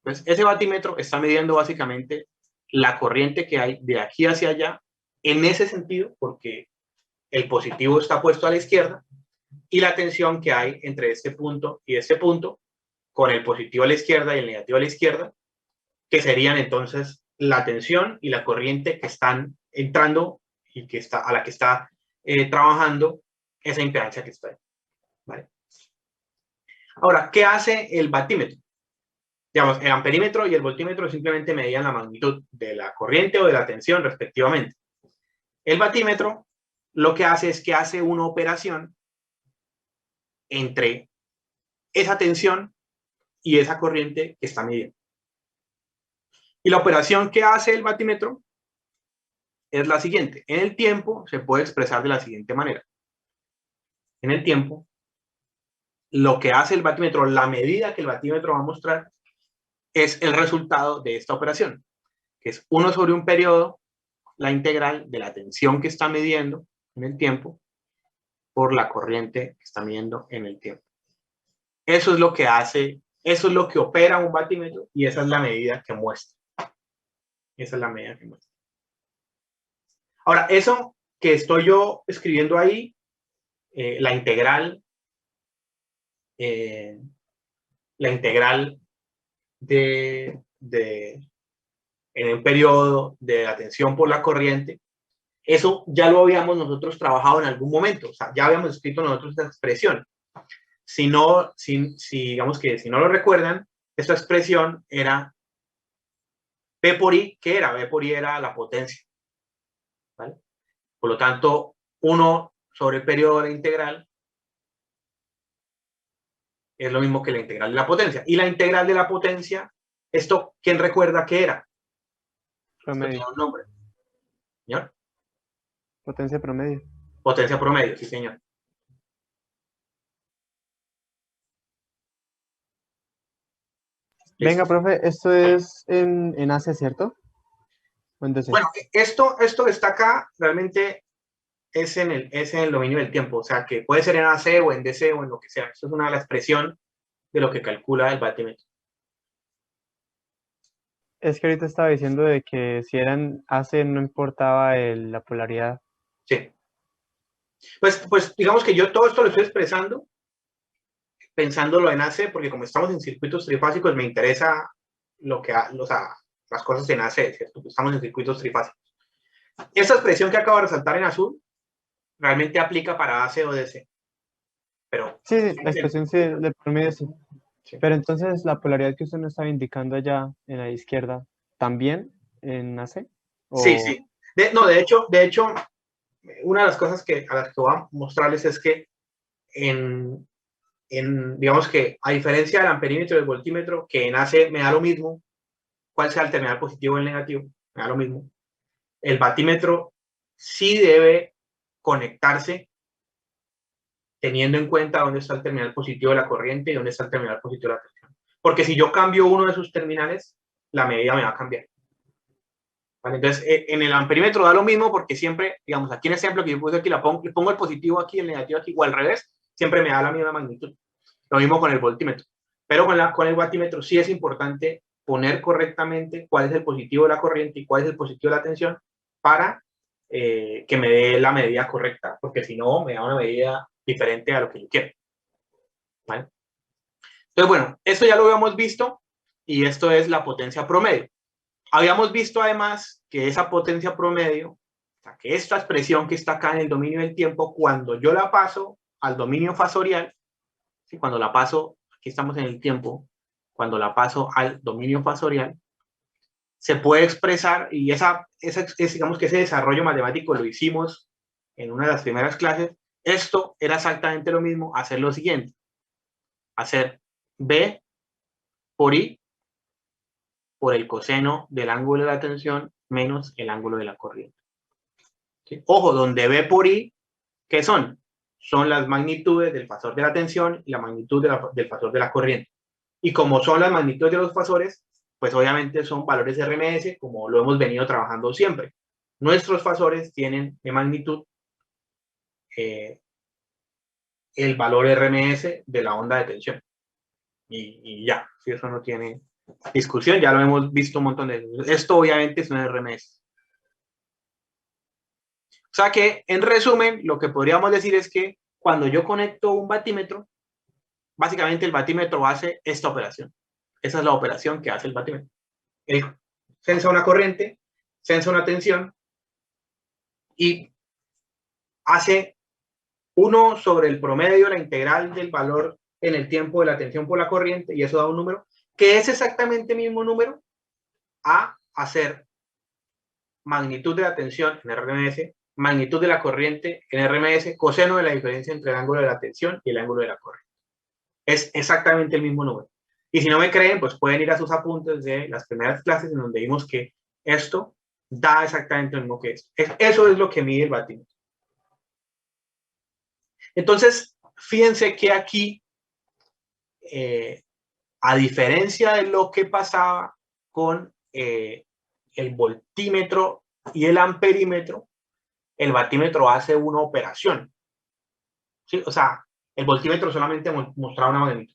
Entonces, ese batímetro está midiendo básicamente la corriente que hay de aquí hacia allá, en ese sentido, porque el positivo está puesto a la izquierda, y la tensión que hay entre este punto y este punto, con el positivo a la izquierda y el negativo a la izquierda, que serían entonces la tensión y la corriente que están entrando y que está, a la que está trabajando esa impedancia que está ahí. ¿Vale? Ahora, ¿qué hace el batímetro? Digamos, el amperímetro y el voltímetro simplemente medían la magnitud de la corriente o de la tensión respectivamente. El batímetro lo que hace es que hace una operación entre esa tensión y esa corriente que está midiendo. Y la operación que hace el batímetro es la siguiente. En el tiempo se puede expresar de la siguiente manera. En el tiempo, lo que hace el batímetro, la medida que el batímetro va a mostrar, es el resultado de esta operación, que es 1 sobre un periodo, la integral de la tensión que está midiendo en el tiempo por la corriente que está midiendo en el tiempo. Eso es lo que hace, eso es lo que opera un batímetro y esa es la medida que muestra. Esa es la medida que muestra. Ahora, eso que estoy yo escribiendo ahí, la integral en un periodo de la tensión por la corriente, eso ya lo habíamos nosotros trabajado en algún momento, o sea, ya habíamos escrito nosotros esta expresión. Si digamos que si no lo recuerdan, esta expresión era P por I, ¿qué era? B por I era la potencia, ¿vale? Por lo tanto, 1 sobre el periodo de la integral es lo mismo que la integral de la potencia. Y la integral de la potencia, esto, ¿quién recuerda qué era? Promedio. Tenía un nombre. ¿Señor? Potencia promedio. Potencia promedio, sí, señor. Venga, profe, esto es en AC, ¿cierto? ¿O en DC? Bueno, esto que está acá realmente es en el dominio del tiempo, o sea, que puede ser en AC o en DC o en lo que sea. Esto es la expresión de lo que calcula el batímetro. Es que ahorita estaba diciendo de que si eran AC no importaba la polaridad. Sí. Pues digamos que yo todo esto lo estoy expresando pensándolo en AC, porque como estamos en circuitos trifásicos, me interesa las cosas en AC, ¿cierto? Estamos en circuitos trifásicos. Esta expresión que acabo de resaltar en azul realmente aplica para AC o DC. Pero, sí, la expresión sí, del promedio sí. Sí. Pero entonces la polaridad que usted nos estaba indicando allá en la izquierda, ¿también en AC? ¿O... Sí. De hecho, una de las cosas a las que voy a mostrarles es que digamos que a diferencia del amperímetro y del voltímetro, que en AC me da lo mismo cuál sea el terminal positivo o el negativo, me da lo mismo. El batímetro sí debe conectarse teniendo en cuenta dónde está el terminal positivo de la corriente y dónde está el terminal positivo de la tensión. Porque si yo cambio uno de sus terminales, la medida me va a cambiar. ¿Vale? Entonces, en el amperímetro da lo mismo porque siempre, digamos, aquí en el ejemplo que yo puse aquí, le pongo el positivo aquí, el negativo aquí, o al revés, siempre me da la misma magnitud. Lo mismo con el voltímetro. Pero con el batímetro sí es importante poner correctamente cuál es el positivo de la corriente y cuál es el positivo de la tensión para que me dé la medida correcta, porque si no, me da una medida diferente a lo que yo quiero. ¿Vale? Entonces, bueno, esto ya lo habíamos visto y esto es la potencia promedio. Habíamos visto además que esa potencia promedio, o sea, que esta expresión que está acá en el dominio del tiempo, cuando yo la paso al dominio fasorial, ¿sí? Cuando la paso, aquí estamos en el tiempo, cuando la paso al dominio fasorial, se puede expresar, y digamos que ese desarrollo matemático lo hicimos en una de las primeras clases. Esto era exactamente lo mismo, hacer lo siguiente, hacer B por I por el coseno del ángulo de la tensión menos el ángulo de la corriente. ¿Sí? Ojo, donde B por I, ¿qué son? Son las magnitudes del fasor de la tensión y la magnitud del fasor de la corriente. Y como son las magnitudes de los fasores, pues obviamente son valores de RMS, como lo hemos venido trabajando siempre. Nuestros fasores tienen de magnitud el valor RMS de la onda de tensión. Y ya, si eso no tiene discusión, ya lo hemos visto un montón de veces. Esto obviamente es un RMS. O sea que, en resumen, lo que podríamos decir es que cuando yo conecto un batímetro, básicamente el batímetro hace esta operación. Esa es la operación que hace el batímetro. Él sensa una corriente, sensa una tensión y hace 1 sobre el promedio, la integral del valor en el tiempo de la tensión por la corriente, y eso da un número, que es exactamente el mismo número a hacer magnitud de la tensión en RMS, magnitud de la corriente en RMS, coseno de la diferencia entre el ángulo de la tensión y el ángulo de la corriente. Es exactamente el mismo número. Y si no me creen, pues pueden ir a sus apuntes de las primeras clases en donde vimos que esto da exactamente lo mismo que esto. Eso es lo que mide el batímetro. Entonces, fíjense que aquí, a diferencia de lo que pasaba con el voltímetro y el amperímetro, el batímetro hace una operación. ¿Sí? O sea, el voltímetro solamente mostraba una magnitud.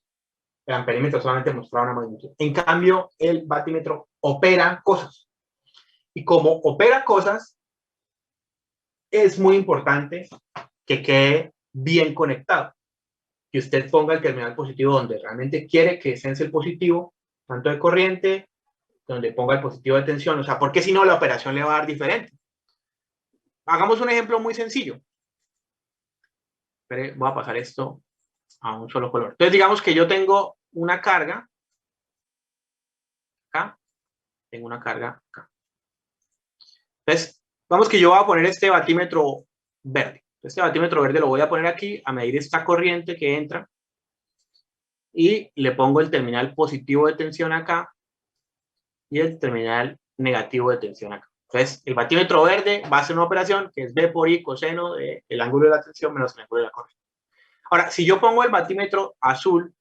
El amperímetro solamente mostraba una magnitud. En cambio, el batímetro opera cosas. Y como opera cosas, es muy importante que quede bien conectado. Que usted ponga el terminal positivo donde realmente quiere que sense el positivo, tanto de corriente, donde ponga el positivo de tensión. O sea, porque si no, la operación le va a dar diferente. Hagamos un ejemplo muy sencillo. Espere, voy a pasar esto a un solo color. Entonces, digamos que yo tengo una carga acá, tengo una carga acá. Entonces, vamos que yo voy a poner este batímetro verde. Este batímetro verde lo voy a poner aquí a medir esta corriente que entra y le pongo el terminal positivo de tensión acá y el terminal negativo de tensión acá. Entonces, el batímetro verde va a hacer una operación que es B por I coseno del ángulo de la tensión menos el ángulo de la corriente. Ahora, si yo pongo el batímetro azul,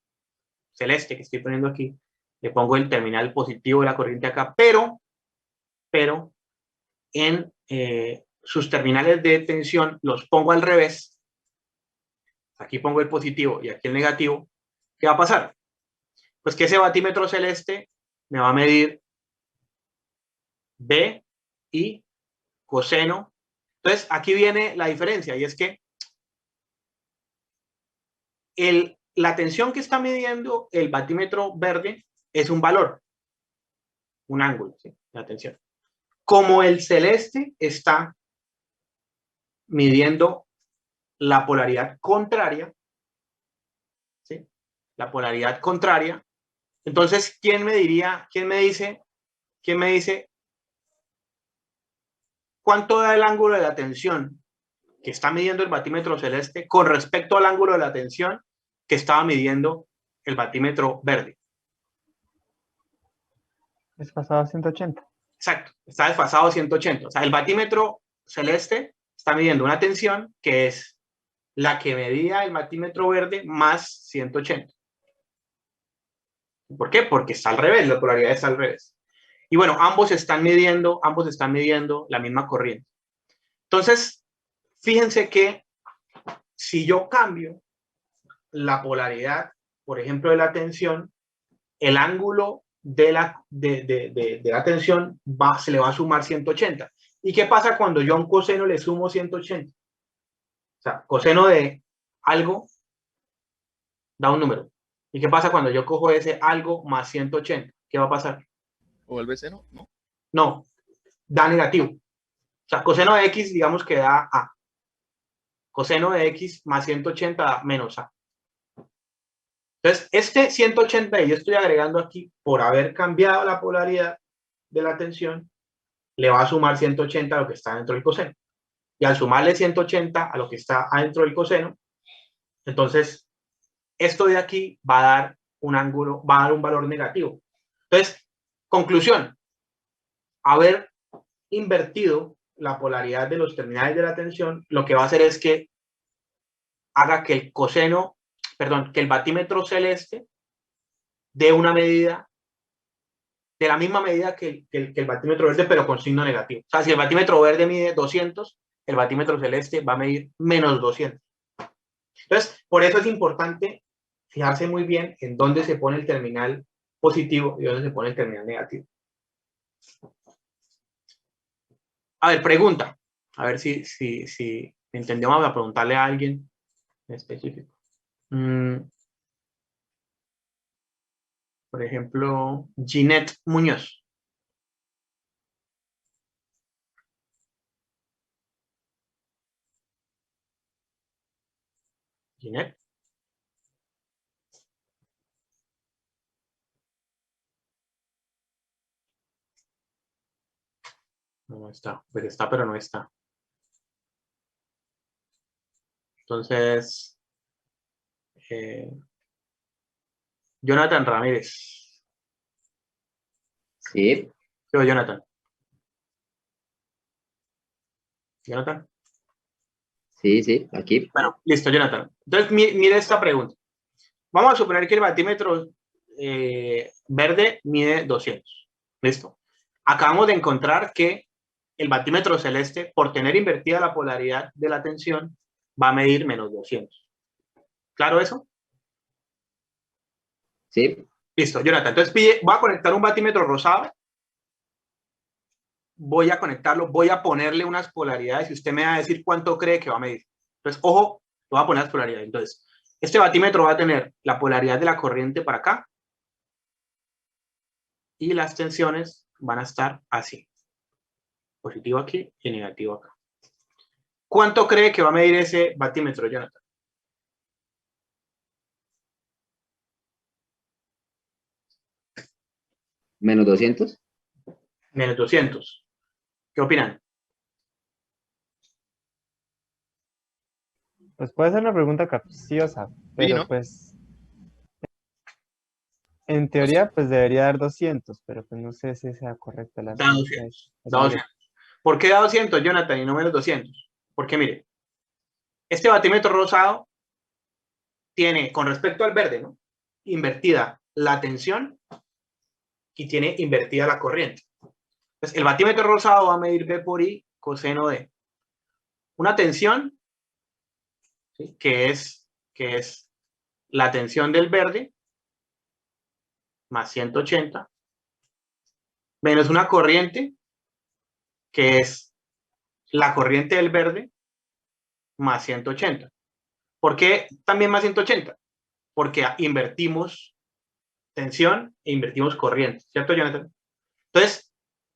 celeste que estoy poniendo aquí, le pongo el terminal positivo de la corriente acá, pero en sus terminales de tensión los pongo al revés. Aquí pongo el positivo y aquí el negativo. ¿Qué va a pasar? Pues que ese batímetro celeste me va a medir B y coseno. Entonces, aquí viene la diferencia, y es que la tensión que está midiendo el batímetro verde es un valor, un ángulo, ¿sí? La tensión. Como el celeste está midiendo la polaridad contraria, ¿sí? La polaridad contraria. Entonces, ¿quién me dice cuánto da el ángulo de la tensión que está midiendo el batímetro celeste con respecto al ángulo de la tensión que estaba midiendo el batímetro verde? Desfasado a 180. Exacto, está desfasado a 180. O sea, el batímetro celeste está midiendo una tensión que es la que medía el batímetro verde más 180. ¿Por qué? Porque está al revés, la polaridad está al revés. Y bueno, ambos están midiendo la misma corriente. Entonces, fíjense que si yo cambio la polaridad, por ejemplo, de la tensión, el ángulo de la tensión se le va a sumar 180. ¿Y qué pasa cuando yo a un coseno le sumo 180? O sea, coseno de algo da un número. ¿Y qué pasa cuando yo cojo ese algo más 180? ¿Qué va a pasar? O vuelve seno, ¿no? No, da negativo. O sea, coseno de X, digamos que da A. Coseno de X más 180 da menos A. Entonces, este 180 que yo estoy agregando aquí, por haber cambiado la polaridad de la tensión, le va a sumar 180 a lo que está dentro del coseno. Y al sumarle 180 a lo que está adentro del coseno, entonces, esto de aquí va a dar un ángulo, va a dar un valor negativo. Entonces, conclusión, haber invertido la polaridad de los terminales de la tensión, lo que va a hacer es que haga que el coseno, perdón, que el batímetro celeste dé una medida, de la misma medida que el batímetro verde, pero con signo negativo. O sea, si el batímetro verde mide 200, el batímetro celeste va a medir menos 200. Entonces, por eso es importante fijarse muy bien en dónde se pone el terminal positivo y dónde se pone el terminal negativo. A ver, pregunta. A ver si entendemos. Vamos a preguntarle a alguien en específico. Por ejemplo, Ginette Muñoz. Ginette. No está. Pues está, pero no está. Entonces, Jonathan Ramírez. Sí, Yo, Jonathan. Jonathan. sí, aquí. Bueno, listo, Jonathan. Entonces, mire esta pregunta. Vamos a suponer que el batímetro verde mide 200. ¿Listo? Acabamos de encontrar que el batímetro celeste, por tener invertida la polaridad de la tensión, va a medir menos 200. ¿Claro eso? Sí, Listo, Jonathan. Entonces, voy a conectar un batímetro rosado. Voy a conectarlo, voy a ponerle unas polaridades y usted me va a decir cuánto cree que va a medir. Entonces, ojo, lo voy a poner las polaridades. Entonces, este batímetro va a tener la polaridad de la corriente para acá y las tensiones van a estar así. Positivo aquí y negativo acá. ¿Cuánto cree que va a medir ese batímetro, Jonathan? menos 200. Menos 200. ¿Qué opinan? Pues puede ser una pregunta capciosa, pero ¿no? pues en teoría pues debería dar 200, pero pues no sé si sea correcta la Da ciencia. 200. Da 200. ¿Por qué da 200, Jonathan, y no menos 200? Porque mire, este batímetro rosado tiene, con respecto al verde, ¿no?, invertida la tensión y tiene invertida la corriente. Entonces, el batímetro rosado va a medir B por I coseno de una tensión, ¿sí?, que es la tensión del verde más 180 menos una corriente que es la corriente del verde más 180. ¿Por qué también más 180? Porque invertimos tensión e invertimos corriente, ¿cierto, Jonathan? Entonces,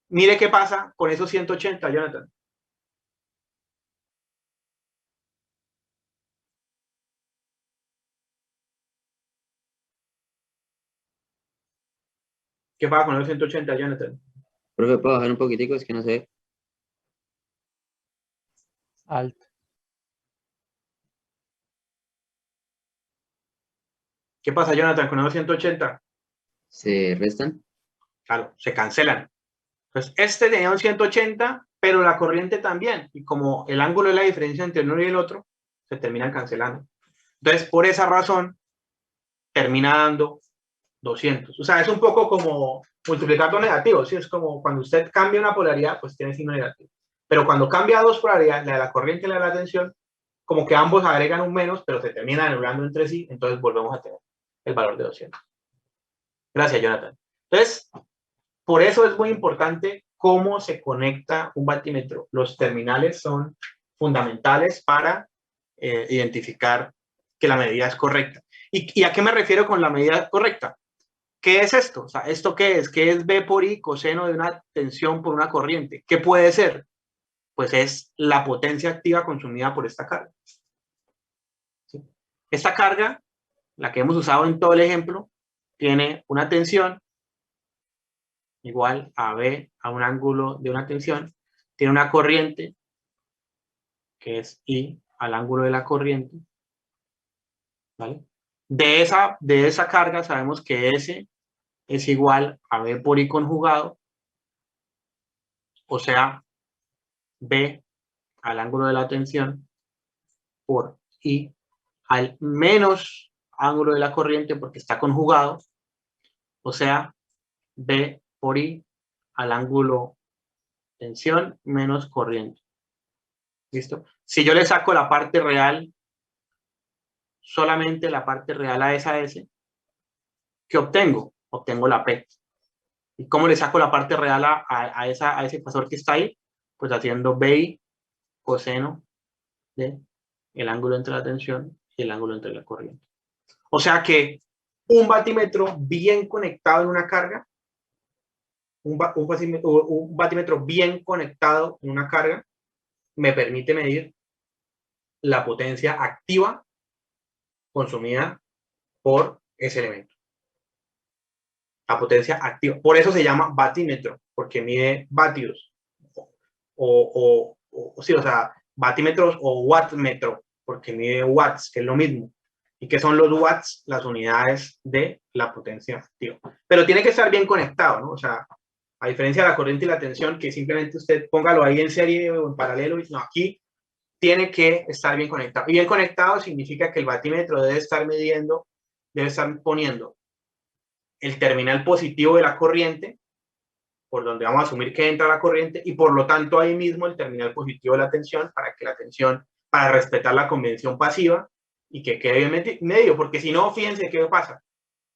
mire qué pasa con esos 180, Jonathan. ¿Qué pasa con esos 180, Jonathan? Profe, ¿puedo bajar un poquitico? Es que no sé. Alto. ¿Qué pasa, Jonathan, con esos 180? ¿Se restan? Claro, se cancelan. Entonces, este tenía un 180, pero la corriente también. Y como el ángulo es la diferencia entre uno y el otro, se terminan cancelando. Entonces, por esa razón, termina dando 200. O sea, es un poco como multiplicar dos negativos, ¿sí? Es como cuando usted cambia una polaridad, pues tiene signo negativo. Pero cuando cambia dos polaridades, la de la corriente y la de la tensión, como que ambos agregan un menos, pero se terminan anulando entre sí, entonces volvemos a tener el valor de 200. Gracias, Jonathan. Entonces, por eso es muy importante cómo se conecta un batímetro. Los terminales son fundamentales para identificar que la medida es correcta. ¿Y a qué me refiero con la medida correcta? ¿Qué es esto? O sea, ¿esto qué es? ¿Qué es B por I coseno de una tensión por una corriente? ¿Qué puede ser? Pues es la potencia activa consumida por esta carga. ¿Sí? Esta carga, la que hemos usado en todo el ejemplo, tiene una tensión igual a B a un ángulo de una tensión, tiene una corriente que es I al ángulo de la corriente, ¿vale? De esa carga sabemos que S es igual a B por I conjugado, o sea, B al ángulo de la tensión por I al menos ángulo de la corriente porque está conjugado, o sea, B por I al ángulo tensión menos corriente. ¿Listo? Si yo le saco la parte real solamente la parte real a esa S, ¿qué obtengo? Obtengo la P. ¿Y cómo le saco la parte real a ese ecuador que está ahí? Pues haciendo BI coseno de el ángulo entre la tensión y el ángulo entre la corriente. O sea que un batímetro bien conectado en una carga, un batímetro bien conectado en una carga, me permite medir la potencia activa consumida por ese elemento. La potencia activa. Por eso se llama batímetro, porque mide vatios. Sí, o sea, batímetros o wattmetro, porque mide watts, que es lo mismo. ¿Y qué son los watts? Las unidades de la potencia activa. Pero tiene que estar bien conectado, ¿no? O sea, a diferencia de la corriente y la tensión, que simplemente usted póngalo ahí en serie o en paralelo, y no, aquí tiene que estar bien conectado. Y bien conectado significa que el batímetro debe estar midiendo, debe estar poniendo el terminal positivo de la corriente, por donde vamos a asumir que entra la corriente, y por lo tanto ahí mismo el terminal positivo de la tensión, para que la tensión, para respetar la convención pasiva, y que quede bien medio, porque si no, fíjense qué pasa,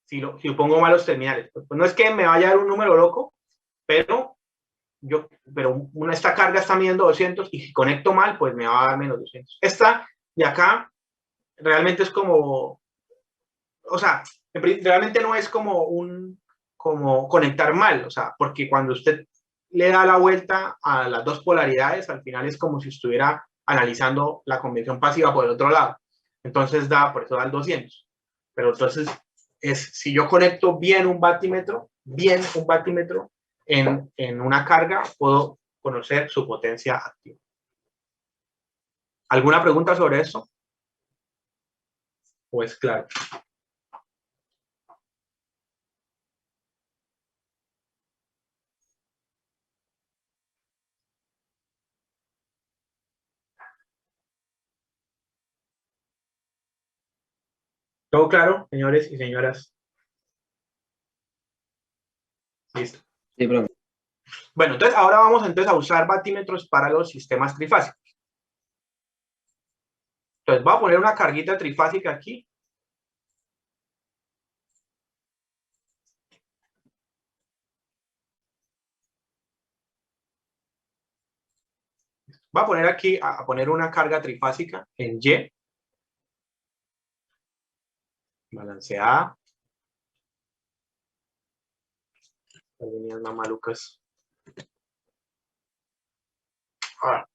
si pongo mal los terminales. Pues no es que me vaya a dar un número loco, pero esta carga está midiendo 200, y si conecto mal, pues me va a dar menos 200. Esta de acá, realmente es como, o sea, realmente no es como conectar mal, o sea, porque cuando usted le da la vuelta a las dos polaridades, al final es como si estuviera analizando la convención pasiva por el otro lado. Entonces por eso da el 200. Pero entonces, si yo conecto bien un batímetro en una carga, puedo conocer su potencia activa. ¿Alguna pregunta sobre eso? Pues claro. ¿Todo claro, señores y señoras? Listo. Sí, profe. Bueno, entonces ahora vamos a usar batímetros para los sistemas trifásicos. Entonces voy a poner una carguita trifásica aquí. Voy a poner aquí, a poner una carga trifásica en Y. Balanceada. Las líneas más malucas. Ah.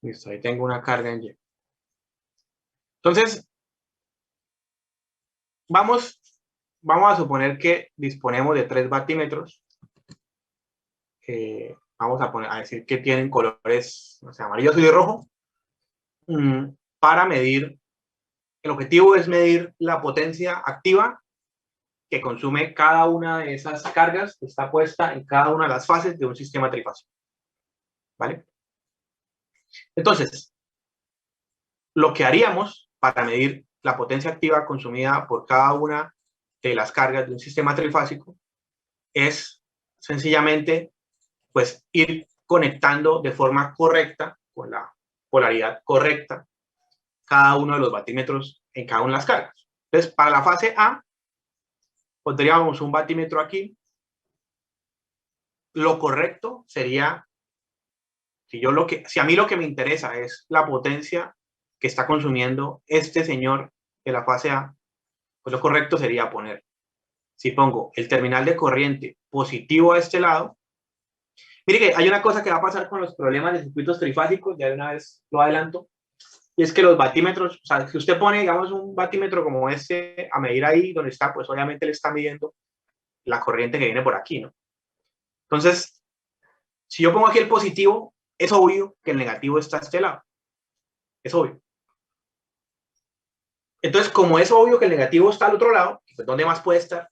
Listo, ahí tengo una carga en Y. Entonces, vamos a suponer que disponemos de 3 batímetros. Vamos a decir que tienen colores, no sé, amarillo, azul y rojo. Para medir, el objetivo es medir la potencia activa que consume cada una de esas cargas que está puesta en cada una de las fases de un sistema trifásico. ¿Vale? Entonces, lo que haríamos para medir la potencia activa consumida por cada una de las cargas de un sistema trifásico es sencillamente pues ir conectando de forma correcta, con la polaridad correcta, cada uno de los batímetros en cada una de las cargas. Entonces, para la fase A, pondríamos un batímetro aquí. Lo correcto sería, si a mí lo que me interesa es la potencia que está consumiendo este señor de la fase A, pues lo correcto sería poner, si pongo el terminal de corriente positivo a este lado, mire que hay una cosa que va a pasar con los problemas de circuitos trifásicos, ya de una vez lo adelanto, y es que los batímetros, o sea, si usted pone, digamos, un batímetro como este a medir ahí donde está, pues obviamente le está midiendo la corriente que viene por aquí, ¿no? Entonces, si yo pongo aquí el positivo, es obvio que el negativo está a este lado. Es obvio. Entonces, como es obvio que el negativo está al otro lado, pues ¿dónde más puede estar?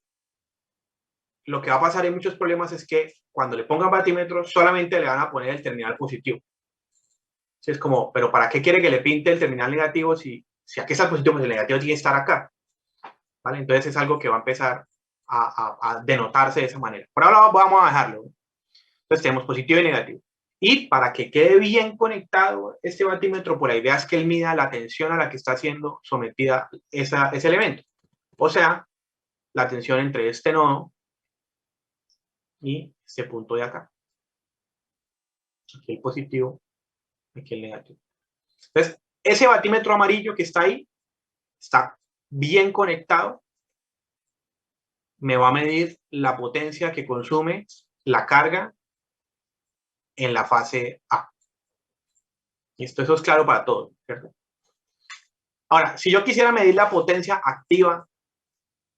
Lo que va a pasar en muchos problemas es que cuando le pongan batímetros, solamente le van a poner el terminal positivo. Es como, pero ¿para qué quiere que le pinte el terminal negativo si aquí está el positivo, pues el negativo tiene que estar acá? ¿Vale? Entonces es algo que va a empezar a denotarse de esa manera. Por ahora vamos a dejarlo. Entonces tenemos positivo y negativo. Y para que quede bien conectado este batímetro, pues la idea es que él mida la tensión a la que está siendo sometida ese elemento. O sea, la tensión entre este nodo y este punto de acá. Aquí el positivo, aquí el negativo. Entonces, ese batímetro amarillo que está ahí, está bien conectado, me va a medir la potencia que consume la carga en la fase A. Listo, eso es claro para todos, ¿cierto? Ahora, si yo quisiera medir la potencia activa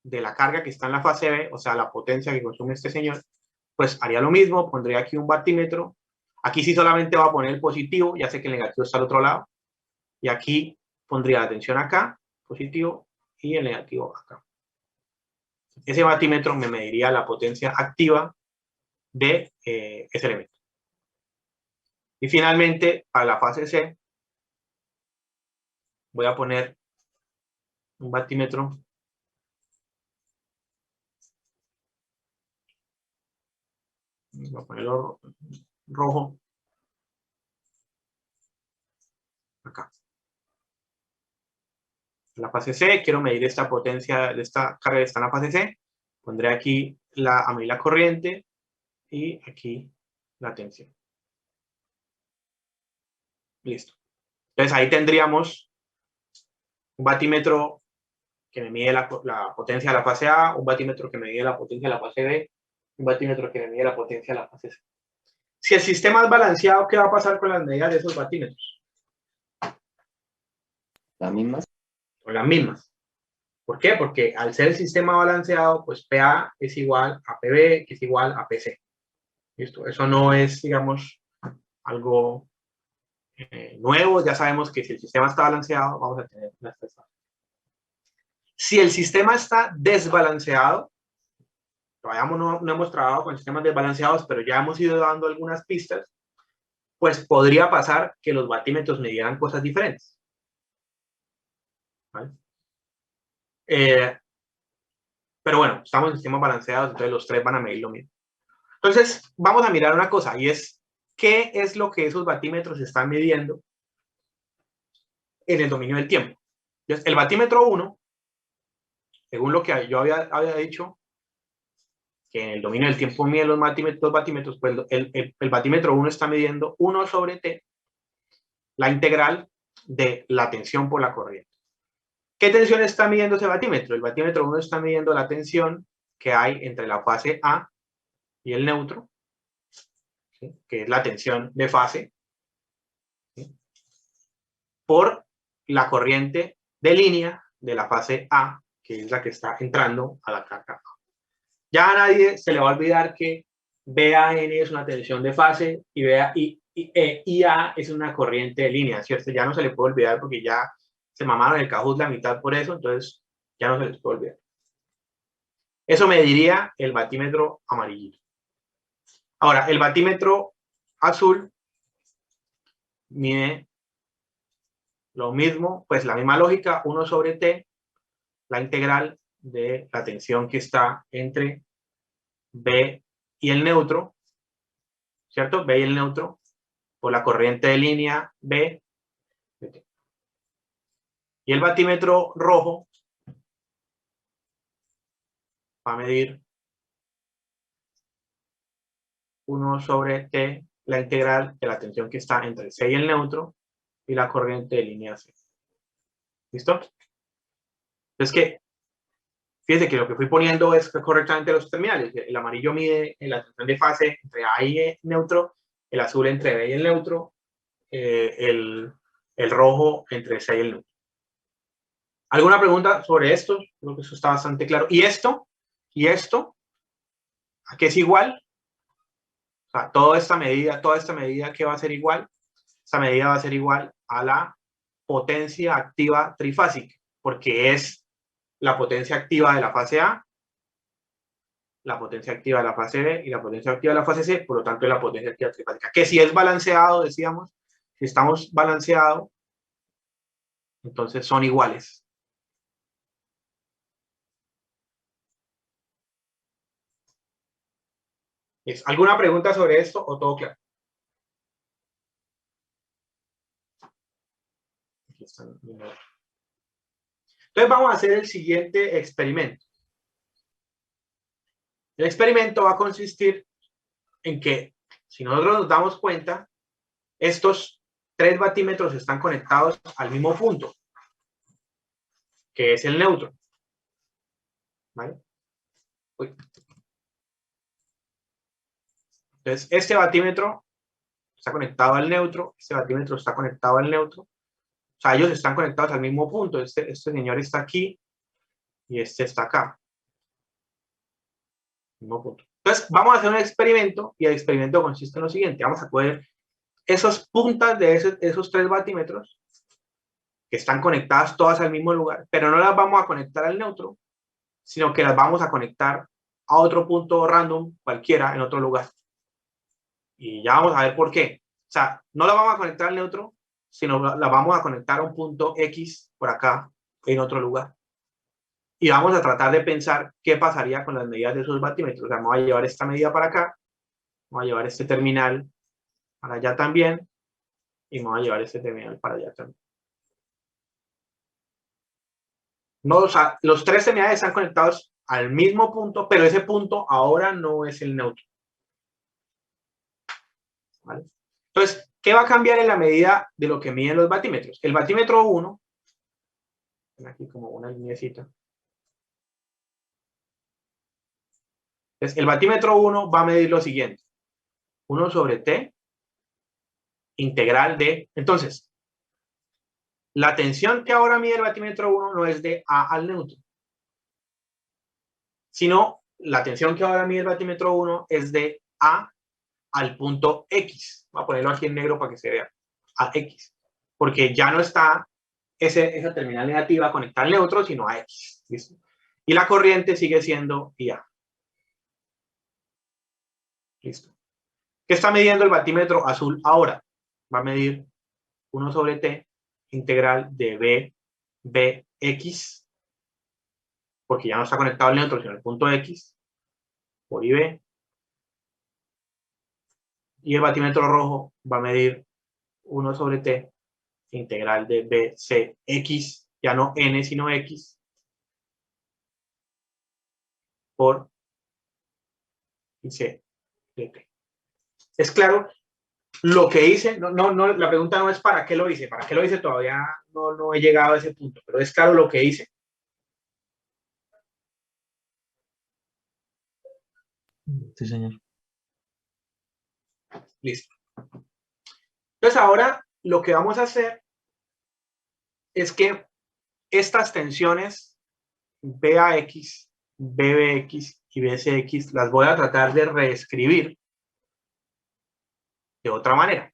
de la carga que está en la fase B, o sea, la potencia que consume este señor, pues haría lo mismo, pondría aquí un batímetro. Aquí sí solamente va a poner el positivo, ya sé que el negativo está al otro lado. Y aquí pondría la tensión acá, positivo, y el negativo acá. Ese batímetro me mediría la potencia activa de ese elemento. Y finalmente, para la fase C, voy a poner un batímetro voy a ponerlo rojo acá. En la fase C, quiero medir esta potencia de esta carga que está en la fase C. Pondré aquí a medir la corriente y aquí la tensión. Listo. Entonces ahí tendríamos un batímetro que me mide la potencia de la fase A, un batímetro que me mide la potencia de la fase B, un batímetro que me mide la potencia de la fase C. Si el sistema es balanceado, ¿qué va a pasar con las medidas de esos batímetros? Las mismas. Con las mismas. ¿Por qué? Porque al ser el sistema balanceado, pues PA es igual a PB, que es igual a PC. ¿Listo? Eso no es, digamos, algo nuevo. Ya sabemos que si el sistema está balanceado, vamos a tener las tres fases. Si el sistema está desbalanceado, todavía no hemos trabajado con sistemas desbalanceados, pero ya hemos ido dando algunas pistas, pues podría pasar que los batímetros midieran cosas diferentes. ¿Vale? Pero bueno, estamos en sistemas balanceados, entonces los tres van a medir lo mismo. Entonces, vamos a mirar una cosa, y es, ¿qué es lo que esos batímetros están midiendo en el dominio del tiempo? Entonces, el batímetro 1, según lo que yo había dicho, que en el dominio del tiempo mide los batímetros, pues el batímetro 1 está midiendo 1 sobre T, la integral de la tensión por la corriente. ¿Qué tensión está midiendo ese batímetro? El batímetro 1 está midiendo la tensión que hay entre la fase A y el neutro, ¿sí? Que es la tensión de fase, ¿sí? Por la corriente de línea de la fase A, que es la que está entrando a la carga A. Ya a nadie se le va a olvidar que BAN es una tensión de fase y IA es una corriente de línea, ¿cierto? Ya no se le puede olvidar porque ya se mamaron el Kahoot la mitad por eso, entonces ya no se les puede olvidar. Eso mediría el batímetro amarillito. Ahora, el batímetro azul mide lo mismo, pues la misma lógica, 1 sobre T, la integral de la tensión que está entre B y el neutro, ¿cierto? B y el neutro, por la corriente de línea B. Y el batímetro rojo va a medir 1 sobre T, la integral de la tensión que está entre C y el neutro, y la corriente de línea C. ¿Listo? Entonces, que fíjense que lo que fui poniendo es correctamente los terminales. El amarillo mide la tensión de fase entre A y el neutro, el azul entre B y el neutro, el rojo entre C y el neutro. ¿Alguna pregunta sobre esto? Creo que eso está bastante claro. ¿Y esto? ¿A qué es igual? O sea, toda esta medida ¿qué va a ser igual? Esta medida va a ser igual a la potencia activa trifásica, porque es la potencia activa de la fase A, la potencia activa de la fase B y la potencia activa de la fase C, por lo tanto es la potencia activa trifásica. Que si es balanceado, decíamos, si Si estamos balanceados, entonces son iguales. ¿Alguna pregunta sobre esto o todo claro? Aquí están. Entonces vamos a hacer el siguiente experimento. El experimento va a consistir en que, si nosotros nos damos cuenta, estos 3 batímetros están conectados al mismo punto, que es el neutro. ¿Vale? Uy. Entonces, este batímetro está conectado al neutro, este batímetro está conectado al neutro. O sea, ellos están conectados al mismo punto. Este señor está aquí y este está acá. Mismo punto. Entonces, vamos a hacer un experimento y el experimento consiste en lo siguiente. Vamos a coger esas puntas de esos 3 batímetros que están conectadas todas al mismo lugar, pero no las vamos a conectar al neutro, sino que las vamos a conectar a otro punto random, cualquiera, en otro lugar. Y ya vamos a ver por qué. O sea, no la vamos a conectar al neutro, sino la vamos a conectar a un punto X por acá, en otro lugar. Y vamos a tratar de pensar qué pasaría con las medidas de esos batímetros. O sea, vamos a llevar esta medida para acá, vamos a llevar este terminal para allá también, y vamos a llevar este terminal para allá también. No, o sea, los 3 terminales están conectados al mismo punto, pero ese punto ahora no es el neutro. ¿Vale? Entonces, ¿qué va a cambiar en la medida de lo que miden los batímetros? El batímetro 1, aquí como una lineecita. Entonces, el batímetro 1 va a medir lo siguiente. 1 sobre T, integral de... Entonces, la tensión que ahora mide el batímetro 1 no es de A al neutro, sino la tensión que ahora mide el batímetro 1 es de A al punto X. Voy a ponerlo aquí en negro para que se vea. A X. Porque ya no está esa terminal negativa conectada al neutro, sino a X. ¿Listo? Y la corriente sigue siendo IA. Listo. ¿Qué está midiendo el batímetro azul ahora? Va a medir 1 sobre T integral de BX, porque ya no está conectado al neutro, sino al punto X, por IB. Y el batímetro rojo va a medir 1 sobre T integral de BCX, ya no N, sino X, por IC de T. ¿Es claro lo que hice? No, la pregunta no es para qué lo hice. Para qué lo hice todavía no he llegado a ese punto, pero es claro lo que hice. Sí, señor. Listo. Entonces ahora lo que vamos a hacer es que estas tensiones BAX, BBX y BCX las voy a tratar de reescribir de otra manera.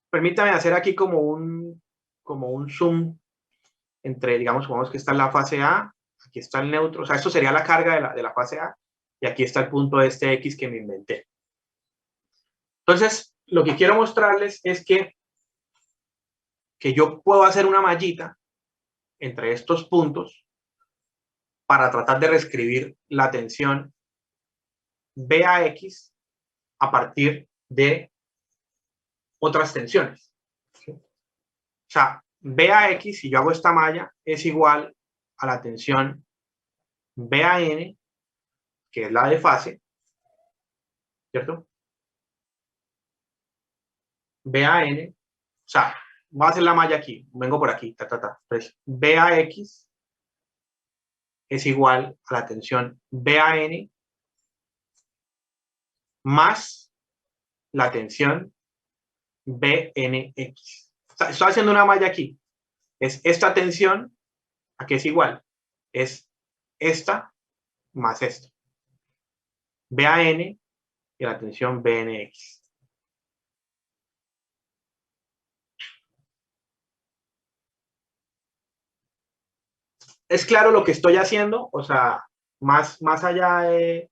Permítame hacer aquí como un zoom entre, digamos, supongamos que está en la fase A, aquí está el neutro, o sea, esto sería la carga de la fase A, y aquí está el punto este X que me inventé. Entonces, lo que quiero mostrarles es que yo puedo hacer una mallita entre estos puntos para tratar de reescribir la tensión BAX a partir de otras tensiones. ¿Sí? O sea, BAX, si yo hago esta malla, es igual a la tensión BAN, que es la de fase, ¿cierto? BAN, o sea, voy a hacer la malla aquí, vengo por aquí, Entonces, BAX es igual a la tensión BAN más la tensión BNX. O sea, estoy haciendo una malla aquí. Es esta tensión, ¿a qué es igual? Es esta más esta. BAN y la tensión BNX. ¿Es claro lo que estoy haciendo? O sea, más allá de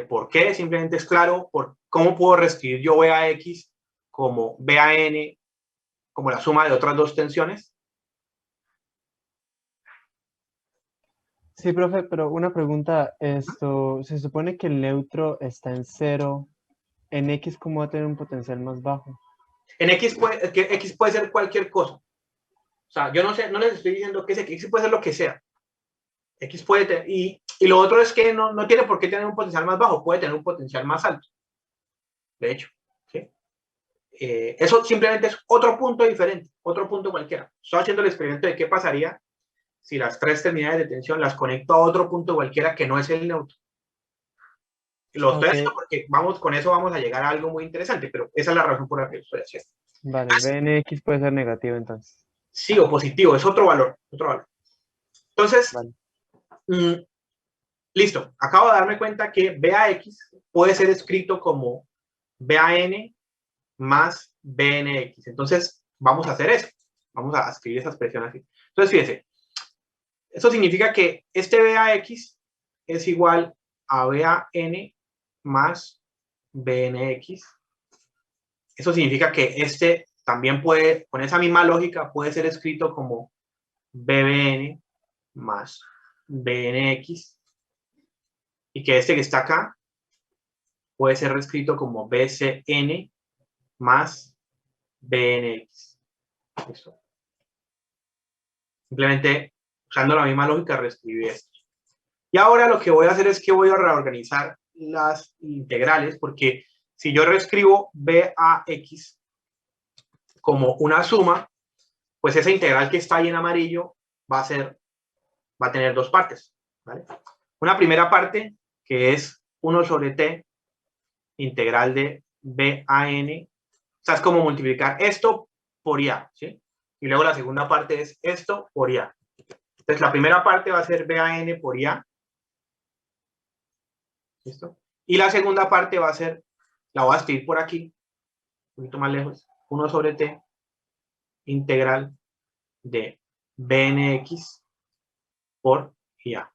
por qué, simplemente es claro ¿cómo puedo reescribir yo B a X como B a N, como la suma de otras dos tensiones? Sí, profe, pero una pregunta, se supone que el neutro está en 0, en X, ¿cómo va a tener un potencial más bajo? En X puede ser cualquier cosa. O sea, yo no sé, no les estoy diciendo que X puede ser lo que sea. X puede tener, y lo otro es que no tiene por qué tener un potencial más bajo, puede tener un potencial más alto. De hecho, ¿sí? Eso simplemente es otro punto diferente, otro punto cualquiera. Estoy haciendo el experimento de qué pasaría si las tres terminales de tensión las conecto a otro punto cualquiera que no es el neutro. Lo estoy haciendo porque con eso vamos a llegar a algo muy interesante, pero esa es la razón por la que lo estoy haciendo. Vale, BNX puede ser negativo entonces. Sí, o positivo, es otro valor, otro valor. Entonces, Vale. Listo, acabo de darme cuenta que BAX puede ser escrito como BAN más BNX. Entonces, vamos a hacer eso. Vamos a escribir esa expresión así. Entonces, fíjense, eso significa que este BAX es igual a BAN más BNX. Eso significa que este también puede, con esa misma lógica, puede ser escrito como BBN más BNX. Y que este que está acá puede ser reescrito como BCN más BNX. ¿Listo? Simplemente usando la misma lógica reescribí esto. Y ahora lo que voy a hacer es que voy a reorganizar las integrales, porque si yo reescribo BAX como una suma, pues esa integral que está ahí en amarillo va a tener dos partes, ¿vale? Una primera parte que es 1 sobre t integral de BAN, o sea, es como multiplicar esto por IA, ¿sí? Y luego la segunda parte es esto por IA. Entonces, la primera parte va a ser BAN por IA. ¿Listo? Y la segunda parte va a ser, la voy a escribir por aquí, un poquito más lejos, 1 sobre t integral de BNX por IA.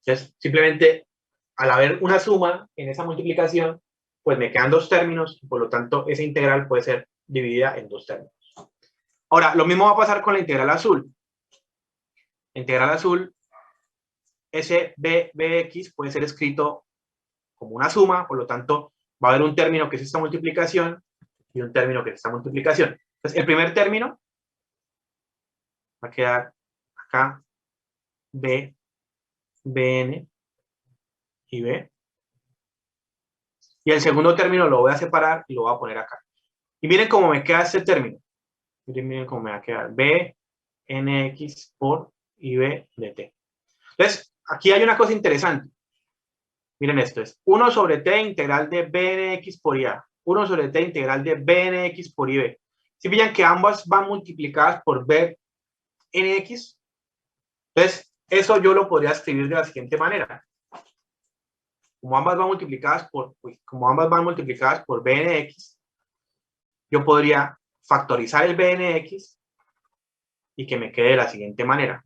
Entonces, simplemente, al haber una suma en esa multiplicación, pues me quedan dos términos, y por lo tanto, esa integral puede ser dividida en dos términos. Ahora, lo mismo va a pasar con la integral azul. La integral azul, ese BX puede ser escrito como una suma, por lo tanto, va a haber un término que es esta multiplicación y un término que es esta multiplicación. Entonces, el primer término va a quedar acá, B, BN y B. Y el segundo término lo voy a separar y lo voy a poner acá. Y miren cómo me queda este término. Miren cómo me va a quedar B, NX por IB de T. Entonces, aquí hay una cosa interesante. Miren esto, es 1 sobre T integral de BNX por IA. 1 sobre T integral de BNX por IB. Si pillan que ambas van multiplicadas por BNX, entonces eso yo lo podría escribir de la siguiente manera. Como ambas van multiplicadas por BNX, yo podría factorizar el BNX y que me quede de la siguiente manera.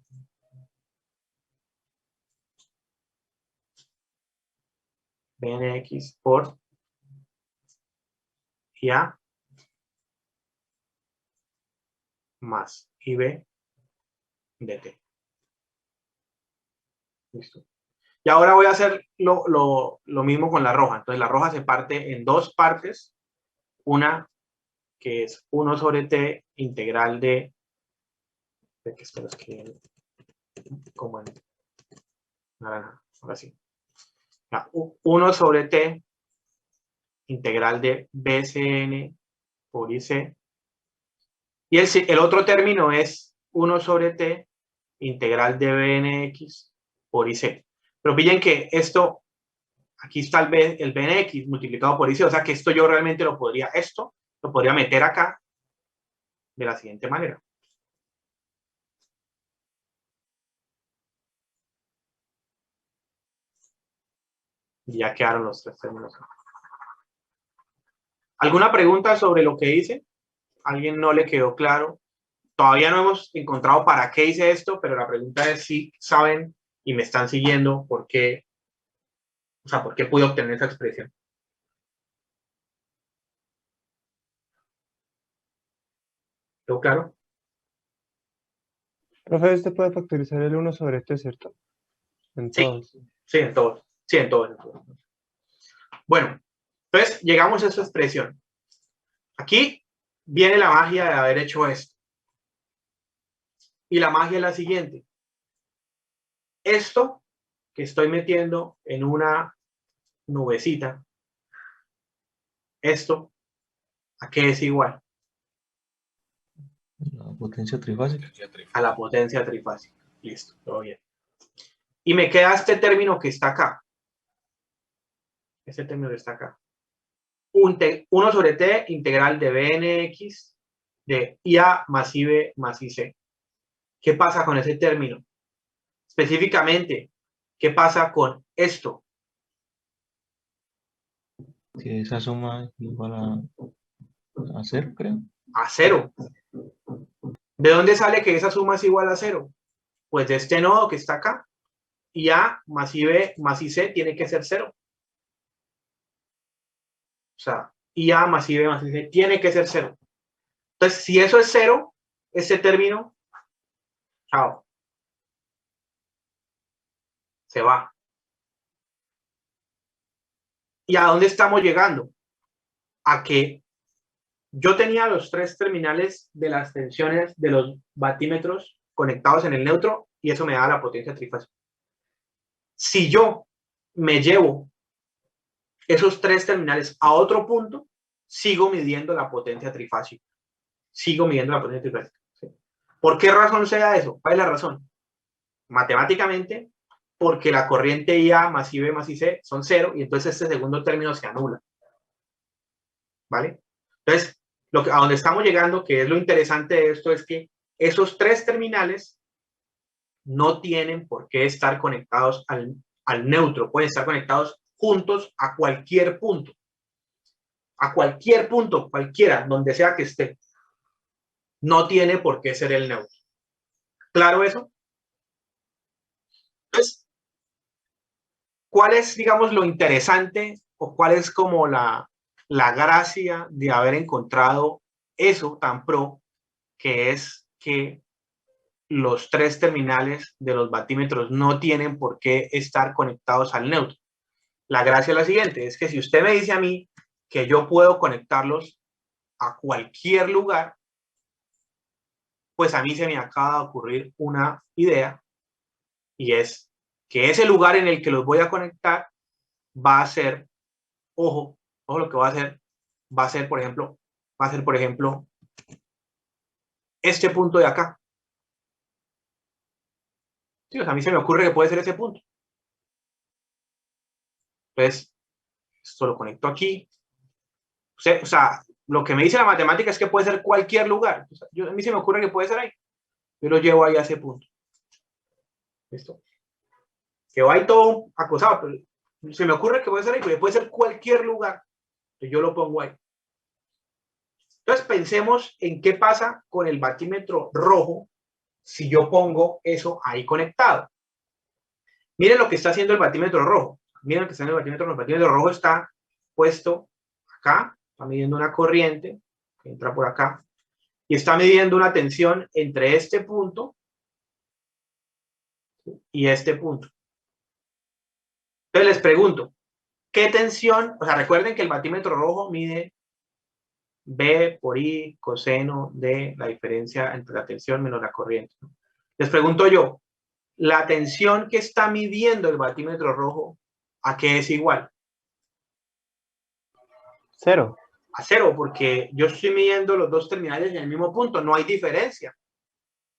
BNX por IA más IB de T. Listo. Y ahora voy a hacer lo mismo con la roja. Entonces la roja se parte en dos partes. Una que es 1 sobre T integral de que esto lo escriben como en naranja. Ahora sí. 1 sobre T integral de BCN por IC. Y el otro término es 1 sobre T integral de BNX por IC. Pero pillen que esto, aquí está el BNX multiplicado por IC, o sea que esto yo realmente lo podría meter acá de la siguiente manera. Y ya quedaron los tres términos. ¿Alguna pregunta sobre lo que hice? ¿Alguien no le quedó claro? Todavía no hemos encontrado para qué hice esto, pero la pregunta es si saben y me están siguiendo por qué O sea, ¿por qué pude obtener esa expresión? ¿Quedó claro? Profe, usted puede factorizar el 1 sobre t, ¿cierto? En Sí. todos. Sí, en todos. Sí, en todos. Bueno, entonces llegamos a esta expresión. Aquí viene la magia de haber hecho esto. Y la magia es la siguiente. Esto que estoy metiendo en una nubecita, esto, ¿a qué es igual? La potencia trifásica. A la potencia trifásica. Listo, todo bien. Y me queda este término que está acá. Este término que está acá. 1 sobre t integral de bnx de ia más ib más ic. ¿Qué pasa con ese término? Específicamente, ¿qué pasa con esto? Que esa suma es igual a 0, creo. A 0. ¿De dónde sale que esa suma es igual a 0? Pues de este nodo que está acá. IA más IB más IC tiene que ser 0. O sea, IA más IB más IC tiene que ser 0. Entonces, si eso es 0, ese término, chao, se va. ¿Y a dónde estamos llegando? A que yo tenía los 3 terminales de las tensiones de los batímetros conectados en el neutro y eso me da la potencia trifásica. Si yo me llevo esos 3 terminales a otro punto, sigo midiendo la potencia trifásica. Sigo midiendo la potencia trifásica. ¿Sí? ¿Por qué razón se da eso? ¿Cuál es la razón? Matemáticamente, porque la corriente IA más IB más IC son 0 y entonces este segundo término se anula. ¿Vale? Entonces, a donde estamos llegando, que es lo interesante de esto, es que esos 3 terminales no tienen por qué estar conectados al neutro, pueden estar conectados juntos a cualquier punto. A cualquier punto, cualquiera, donde sea que esté. No tiene por qué ser el neutro. ¿Claro eso? Entonces, ¿cuál es, digamos, lo interesante o cuál es como la gracia de haber encontrado eso tan pro, que es que los 3 terminales de los batímetros no tienen por qué estar conectados al neutro? La gracia es la siguiente, es que si usted me dice a mí que yo puedo conectarlos a cualquier lugar, pues a mí se me acaba de ocurrir una idea y es que ese lugar en el que los voy a conectar va a ser, ojo lo que va a hacer, va a ser, por ejemplo, este punto de acá. Sí, o sea, a mí se me ocurre que puede ser ese punto. Entonces, esto lo conecto aquí. O sea, lo que me dice la matemática es que puede ser cualquier lugar. O sea, a mí se me ocurre que puede ser ahí. Yo lo llevo ahí a ese punto. ¿Listo? Que va ahí todo acosado, pero se me ocurre que puede ser ahí, pero puede ser cualquier lugar. Entonces yo lo pongo ahí. Entonces pensemos en qué pasa con el batímetro rojo si yo pongo eso ahí conectado. Miren lo que está haciendo el batímetro rojo. Miren lo que está haciendo el batímetro rojo. El batímetro rojo está puesto acá, está midiendo una corriente que entra por acá y está midiendo una tensión entre este punto y este punto. Entonces les pregunto, ¿qué tensión? O sea, recuerden que el batímetro rojo mide B por I coseno de la diferencia entre la tensión menos la corriente. Les pregunto yo, la tensión que está midiendo el batímetro rojo, ¿a qué es igual? 0. A 0, porque yo estoy midiendo los 2 terminales en el mismo punto, no hay diferencia.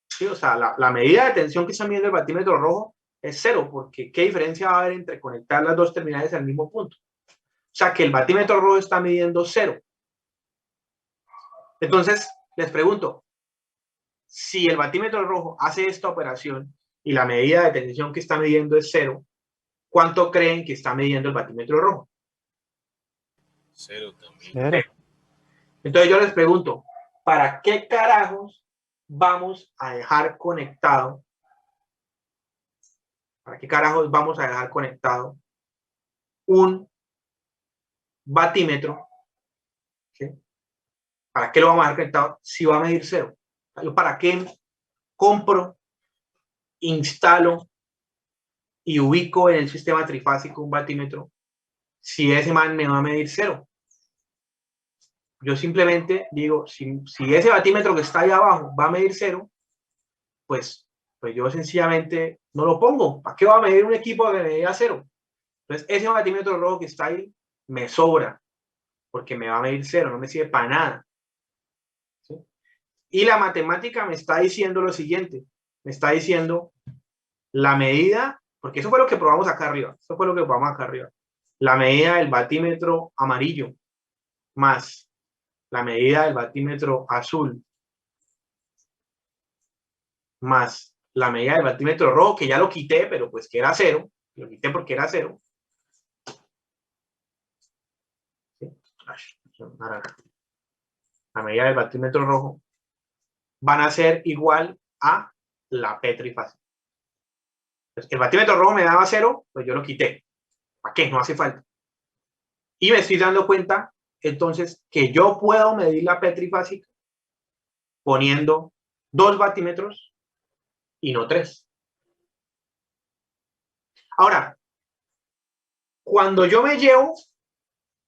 ¿Sí? O sea, la medida de tensión que está midiendo el batímetro rojo es 0, porque ¿qué diferencia va a haber entre conectar las 2 terminales al mismo punto? O sea, que el batímetro rojo está midiendo 0. Entonces, les pregunto, si el batímetro rojo hace esta operación y la medida de tensión que está midiendo es 0, ¿cuánto creen que está midiendo el batímetro rojo? 0 también. 0. Entonces yo les pregunto, ¿para qué carajos vamos a dejar conectado? ¿Para qué carajos vamos a dejar conectado un batímetro, ¿sí? ¿Para qué lo vamos a dejar conectado si va a medir 0? ¿Yo para qué compro, instalo y ubico en el sistema trifásico un batímetro si ese man me va a medir 0? Yo simplemente digo, si ese batímetro que está ahí abajo va a medir 0, pues yo sencillamente no lo pongo. ¿Para qué va a medir un equipo que me diga 0? Entonces, ese batímetro rojo que está ahí me sobra, porque me va a medir 0, no me sirve para nada. ¿Sí? Y la matemática me está diciendo lo siguiente, me está diciendo la medida, porque eso fue lo que probamos acá arriba, la medida del batímetro amarillo más la medida del batímetro azul más la medida del batímetro rojo, que ya lo quité, pero pues que era 0, lo quité porque era 0. ¿Sí? La medida del batímetro rojo van a ser igual a la P trifásica. Entonces, el batímetro rojo me daba 0, pues yo lo quité. ¿Para qué? No hace falta. Y me estoy dando cuenta, entonces, que yo puedo medir la P trifásica poniendo 2 batímetros y no 3. Ahora, cuando yo me llevo,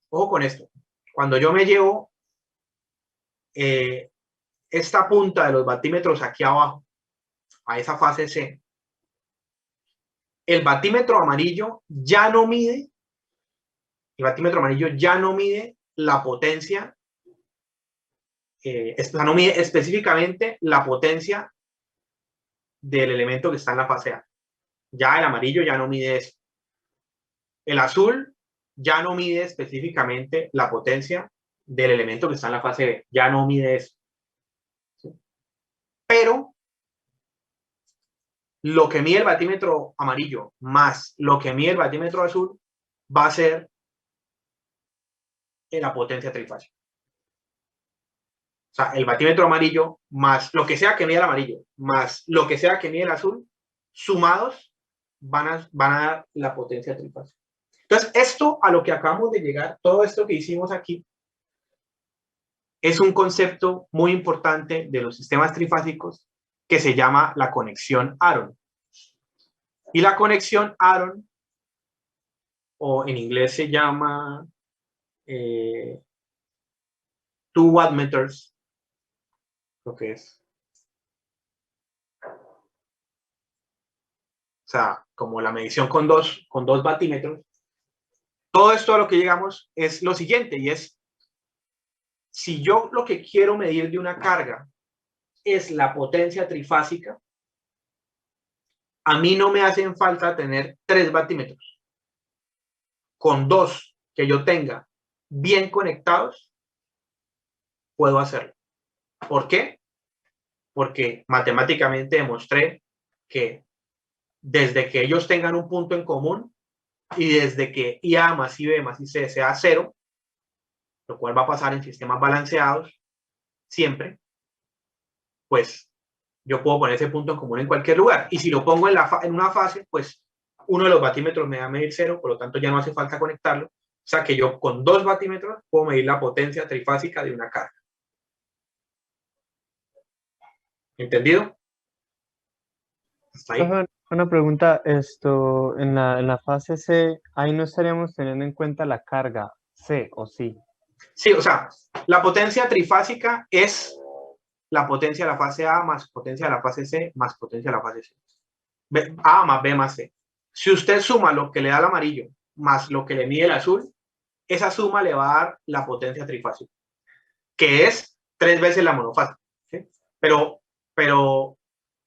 ojo con esto, cuando yo me llevo esta punta de los batímetros aquí abajo, a esa fase C, el batímetro amarillo ya no mide, la potencia, no mide específicamente la potencia del elemento que está en la fase A. Ya el amarillo ya no mide eso. El azul ya no mide específicamente la potencia del elemento que está en la fase B. Ya no mide eso. ¿Sí? Pero lo que mide el batímetro amarillo más lo que mide el batímetro azul va a ser en la potencia trifásica. O sea, el batímetro amarillo más lo que sea que mide el amarillo más lo que sea que mide el azul, sumados van a dar la potencia trifásica. Entonces, esto a lo que acabamos de llegar, todo esto que hicimos aquí, es un concepto muy importante de los sistemas trifásicos que se llama la conexión Aaron. Y la conexión Aaron, o en inglés se llama two wattmeters, lo que es. O sea, como la medición con dos batímetros. Todo esto a lo que llegamos es lo siguiente, y es, si yo lo que quiero medir de una carga es la potencia trifásica, a mí no me hacen falta tener 3 batímetros. Con 2 que yo tenga bien conectados, puedo hacerlo. ¿Por qué? Porque matemáticamente demostré que desde que ellos tengan un punto en común y desde que IA más IB más IC sea 0, lo cual va a pasar en sistemas balanceados siempre, pues yo puedo poner ese punto en común en cualquier lugar. Y si lo pongo en una fase, pues uno de los batímetros me va a medir 0, por lo tanto ya no hace falta conectarlo. O sea que yo con 2 batímetros puedo medir la potencia trifásica de una carga. ¿Entendido? ¿Hasta ahí? Una pregunta, en la fase C, ahí no estaríamos teniendo en cuenta la carga C, ¿o sí? Sí, o sea, la potencia trifásica es la potencia de la fase A más potencia de la fase C más potencia de la fase C. A más B más C. Si usted suma lo que le da el amarillo más lo que le mide el azul, esa suma le va a dar la potencia trifásica, que es 3 veces la monofásica. ¿Sí? Pero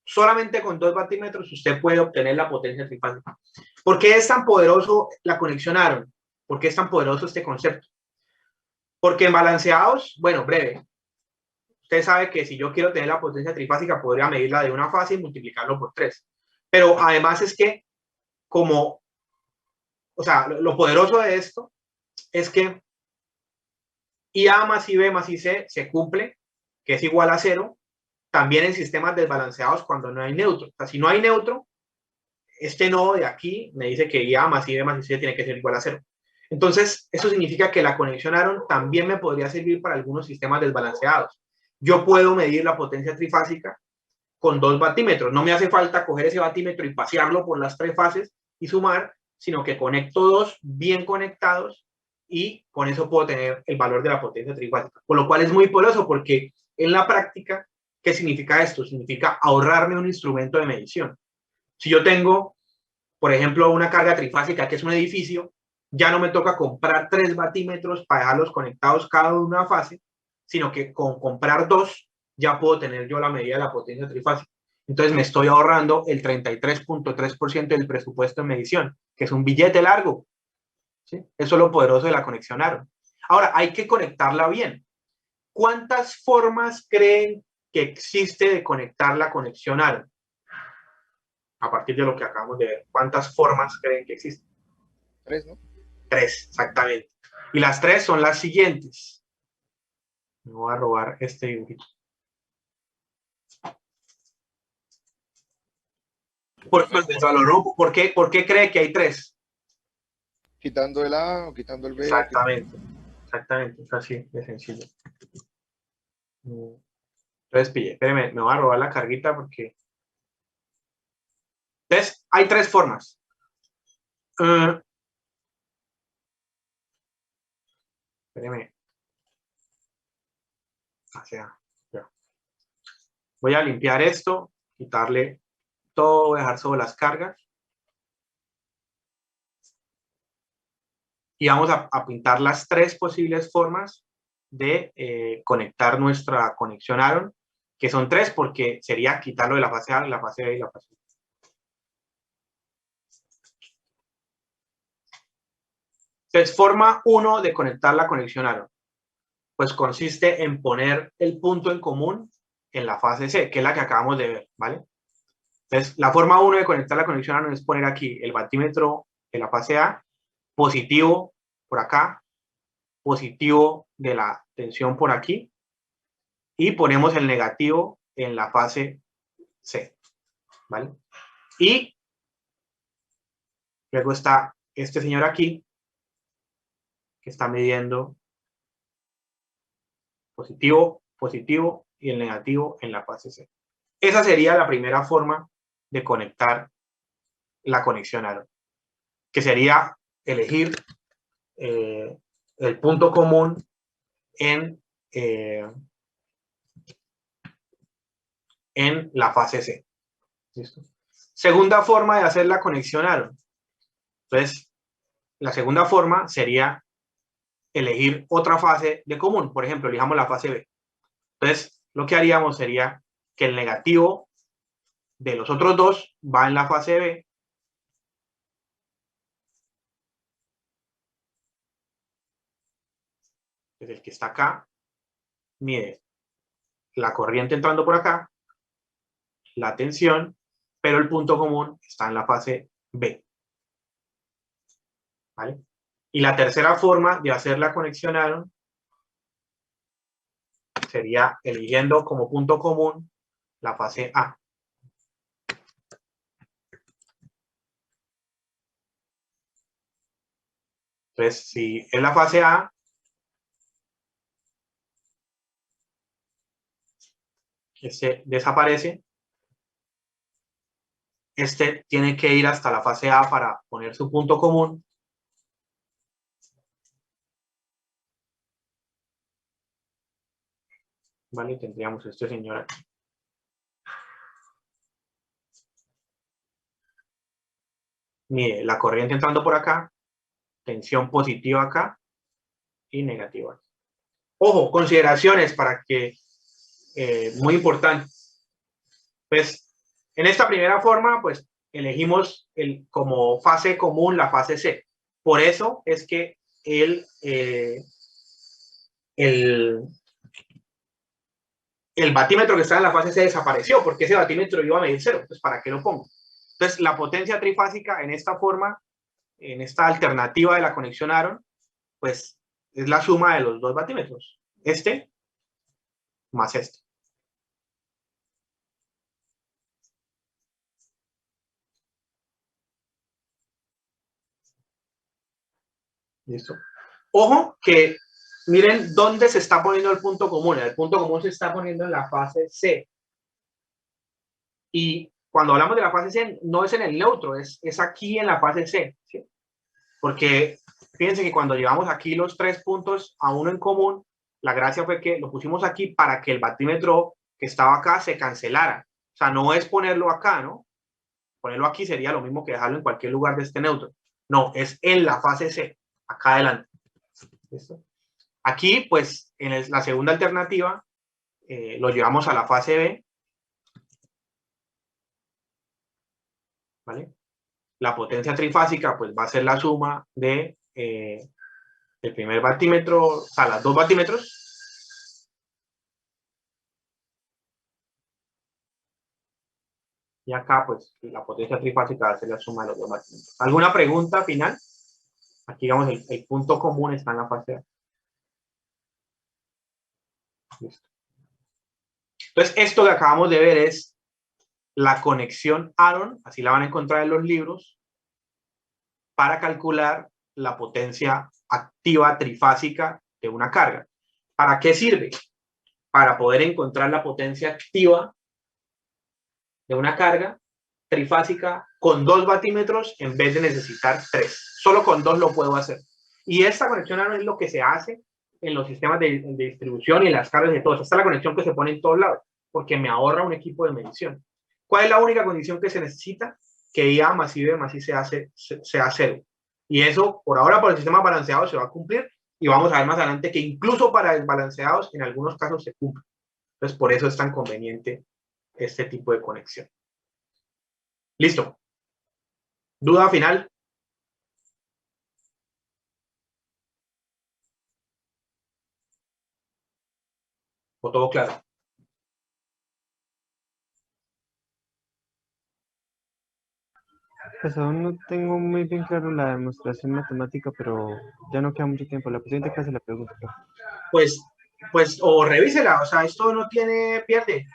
solamente con 2 batímetros usted puede obtener la potencia trifásica. ¿Por qué es tan poderoso la conexión Aaron? ¿Por qué es tan poderoso este concepto? Porque en balanceados, bueno, breve, usted sabe que si yo quiero tener la potencia trifásica, podría medirla de una fase y multiplicarlo por 3. Pero además es que, o sea, lo poderoso de esto es que IA más IB más IC se cumple, que es igual a 0, también en sistemas desbalanceados cuando no hay neutro. O sea, si no hay neutro, este nodo de aquí me dice que IA más IB más IC tiene que ser igual a 0. Entonces, eso significa que la conexión Aaron también me podría servir para algunos sistemas desbalanceados. Yo puedo medir la potencia trifásica con 2 batímetros. No me hace falta coger ese batímetro y pasearlo por las 3 fases y sumar, sino que conecto 2 bien conectados y con eso puedo tener el valor de la potencia trifásica. Por lo cual es muy poderoso porque en la práctica, ¿qué significa esto? Significa ahorrarme un instrumento de medición. Si yo tengo, por ejemplo, una carga trifásica que es un edificio, ya no me toca comprar 3 batímetros para dejarlos conectados cada una fase, sino que con comprar 2 ya puedo tener yo la medida de la potencia trifásica. Entonces me estoy ahorrando el 33.3% del presupuesto en medición, que es un billete largo. ¿Sí? Eso es lo poderoso de la conexión Aaron. Ahora, hay que conectarla bien. ¿Cuántas formas creen que existe de conectar la conexión Aaron? A partir de lo que acabamos de ver, ¿cuántas formas creen que existen? 3, ¿no? 3, exactamente. Y las 3 son las siguientes. Me voy a robar este dibujito. ¿Por qué cree que hay 3? Quitando el A o quitando el B. Exactamente. Exactamente. Es así de sencillo. Entonces, pille, espéreme, me voy a robar la carguita porque... Entonces, hay 3 formas. Espéreme. O sea, ya. Voy a limpiar esto, quitarle todo, voy a dejar solo las cargas. Y vamos a pintar las 3 posibles formas de conectar nuestra conexión Aaron, que son 3 porque sería quitarlo de la fase A, la fase B y la fase B. Entonces, forma 1 de conectar la conexión Aaron, pues consiste en poner el punto en común en la fase C, que es la que acabamos de ver, ¿vale? Entonces, la forma 1 de conectar la conexión Aaron es poner aquí el batímetro de la fase A, positivo por acá, positivo de la tensión por aquí, y ponemos el negativo en la fase C, ¿vale? Y luego está este señor aquí, que está midiendo positivo, positivo y el negativo en la fase C. Esa sería la primera forma de conectar la conexión Aaron, que sería elegir el punto común en la fase C. ¿Listo? Segunda forma de hacer la conexión Aaron. Entonces, la segunda forma sería elegir otra fase de común. Por ejemplo, elijamos la fase B. Entonces, lo que haríamos sería que el negativo de los otros 2 va en la fase B. Es el que está acá. Mide la corriente entrando por acá, la tensión, pero el punto común está en la fase B. ¿Vale? Y la tercera forma de hacer la conexión Aaron sería eligiendo como punto común la fase A. Entonces, si es la fase A, este desaparece. Este tiene que ir hasta la fase A para poner su punto común. ¿Vale? Tendríamos este señor aquí. Mire, la corriente entrando por acá, tensión positiva acá y negativa. Ojo, consideraciones para que, muy importante. Pues, en esta primera forma, pues, elegimos como fase común la fase C. Por eso es que el batímetro que está en la fase C desapareció, porque ese batímetro iba a medir 0. Entonces, ¿para qué lo pongo? Entonces, la potencia trifásica en esta forma, en esta alternativa de la conexión Aaron, pues es la suma de los 2 batímetros. Este más este. ¿Listo? Ojo que miren dónde se está poniendo el punto común. El punto común se está poniendo en la fase C. Y cuando hablamos de la fase C, no es en el neutro, es aquí en la fase C. ¿Sí? Porque fíjense que cuando llevamos aquí los 3 puntos a uno en común, la gracia fue que lo pusimos aquí para que el batímetro que estaba acá se cancelara. O sea, no es ponerlo acá, ¿no? Ponerlo aquí sería lo mismo que dejarlo en cualquier lugar de este neutro. No, es en la fase C, acá adelante. ¿Listo? Aquí, pues, en la segunda alternativa, lo llevamos a la fase B. ¿Vale? La potencia trifásica, pues, va a ser la suma de el primer batímetro, o sea, las 2 batímetros. Y acá, pues, la potencia trifásica va a ser la suma de los 2 batímetros. ¿Alguna pregunta final? Aquí, digamos, el punto común está en la fase A. Listo. Entonces, esto que acabamos de ver es la conexión Aaron, así la van a encontrar en los libros, para calcular la potencia activa trifásica de una carga. ¿Para qué sirve? Para poder encontrar la potencia activa de una carga trifásica con 2 batímetros en vez de necesitar 3. Solo con 2 lo puedo hacer. Y esta conexión Aaron es lo que se hace en los sistemas de distribución y en las cargas de todos. Esta es la conexión que se pone en todos lados, porque me ahorra un equipo de medición. ¿Cuál es la única condición que se necesita? Que IA más I más I sea 0. Y eso, por ahora, por el sistema balanceado se va a cumplir, y vamos a ver más adelante que incluso para desbalanceados en algunos casos se cumple. Entonces, por eso es tan conveniente este tipo de conexión. Listo. ¿Duda final? ¿O todo claro? Pues aún no tengo muy bien claro la demostración matemática, pero ya no queda mucho tiempo. La siguiente clase la pregunto. Pues, o revísela, o sea, esto no tiene pierde.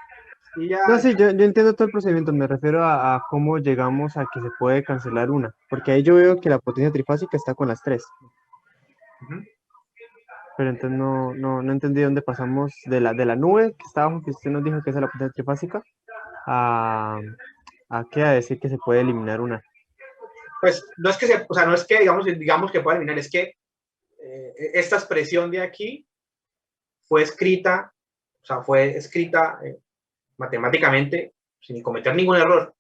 Y ya, No, sí, yo entiendo todo el procedimiento, me refiero a cómo llegamos a que se puede cancelar una, porque ahí yo veo que la potencia trifásica está con las 3, pero entonces no entendí dónde pasamos de la nube que está abajo, que usted nos dijo que es la potencia trifásica, a, a decir que se puede eliminar una. pues no es que o sea, no es que digamos que pueda eliminar, es que esta expresión de aquí fue escrita matemáticamente sin cometer ningún error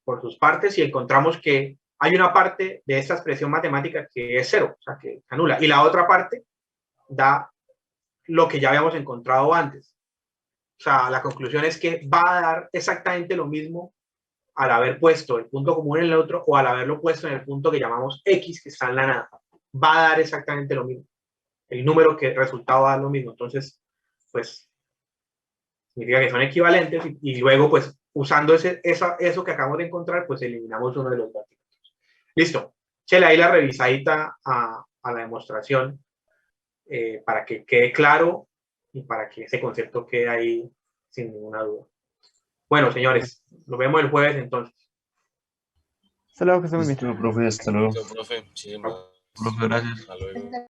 por sus partes, y encontramos que hay una parte de esta expresión matemática que es 0, o sea, que anula, y la otra parte da lo que ya habíamos encontrado antes. O sea, la conclusión es que va a dar exactamente lo mismo al haber puesto el punto común en el otro o al haberlo puesto en el punto que llamamos X, que está en la nada. Va a dar exactamente lo mismo. El número que el resultado va a dar lo mismo. Entonces, pues, significa que son equivalentes, y luego, pues, usando eso que acabamos de encontrar, pues eliminamos uno de los batímetros. Listo. Échale ahí la revisadita a la demostración para que quede claro y para que ese concepto quede ahí sin ninguna duda. Bueno, señores, nos vemos el jueves entonces. Hasta luego, que esté muy bien. Listo, profe, hasta luego. Listo, profe. Muchísimas Profe, gracias. Hasta luego.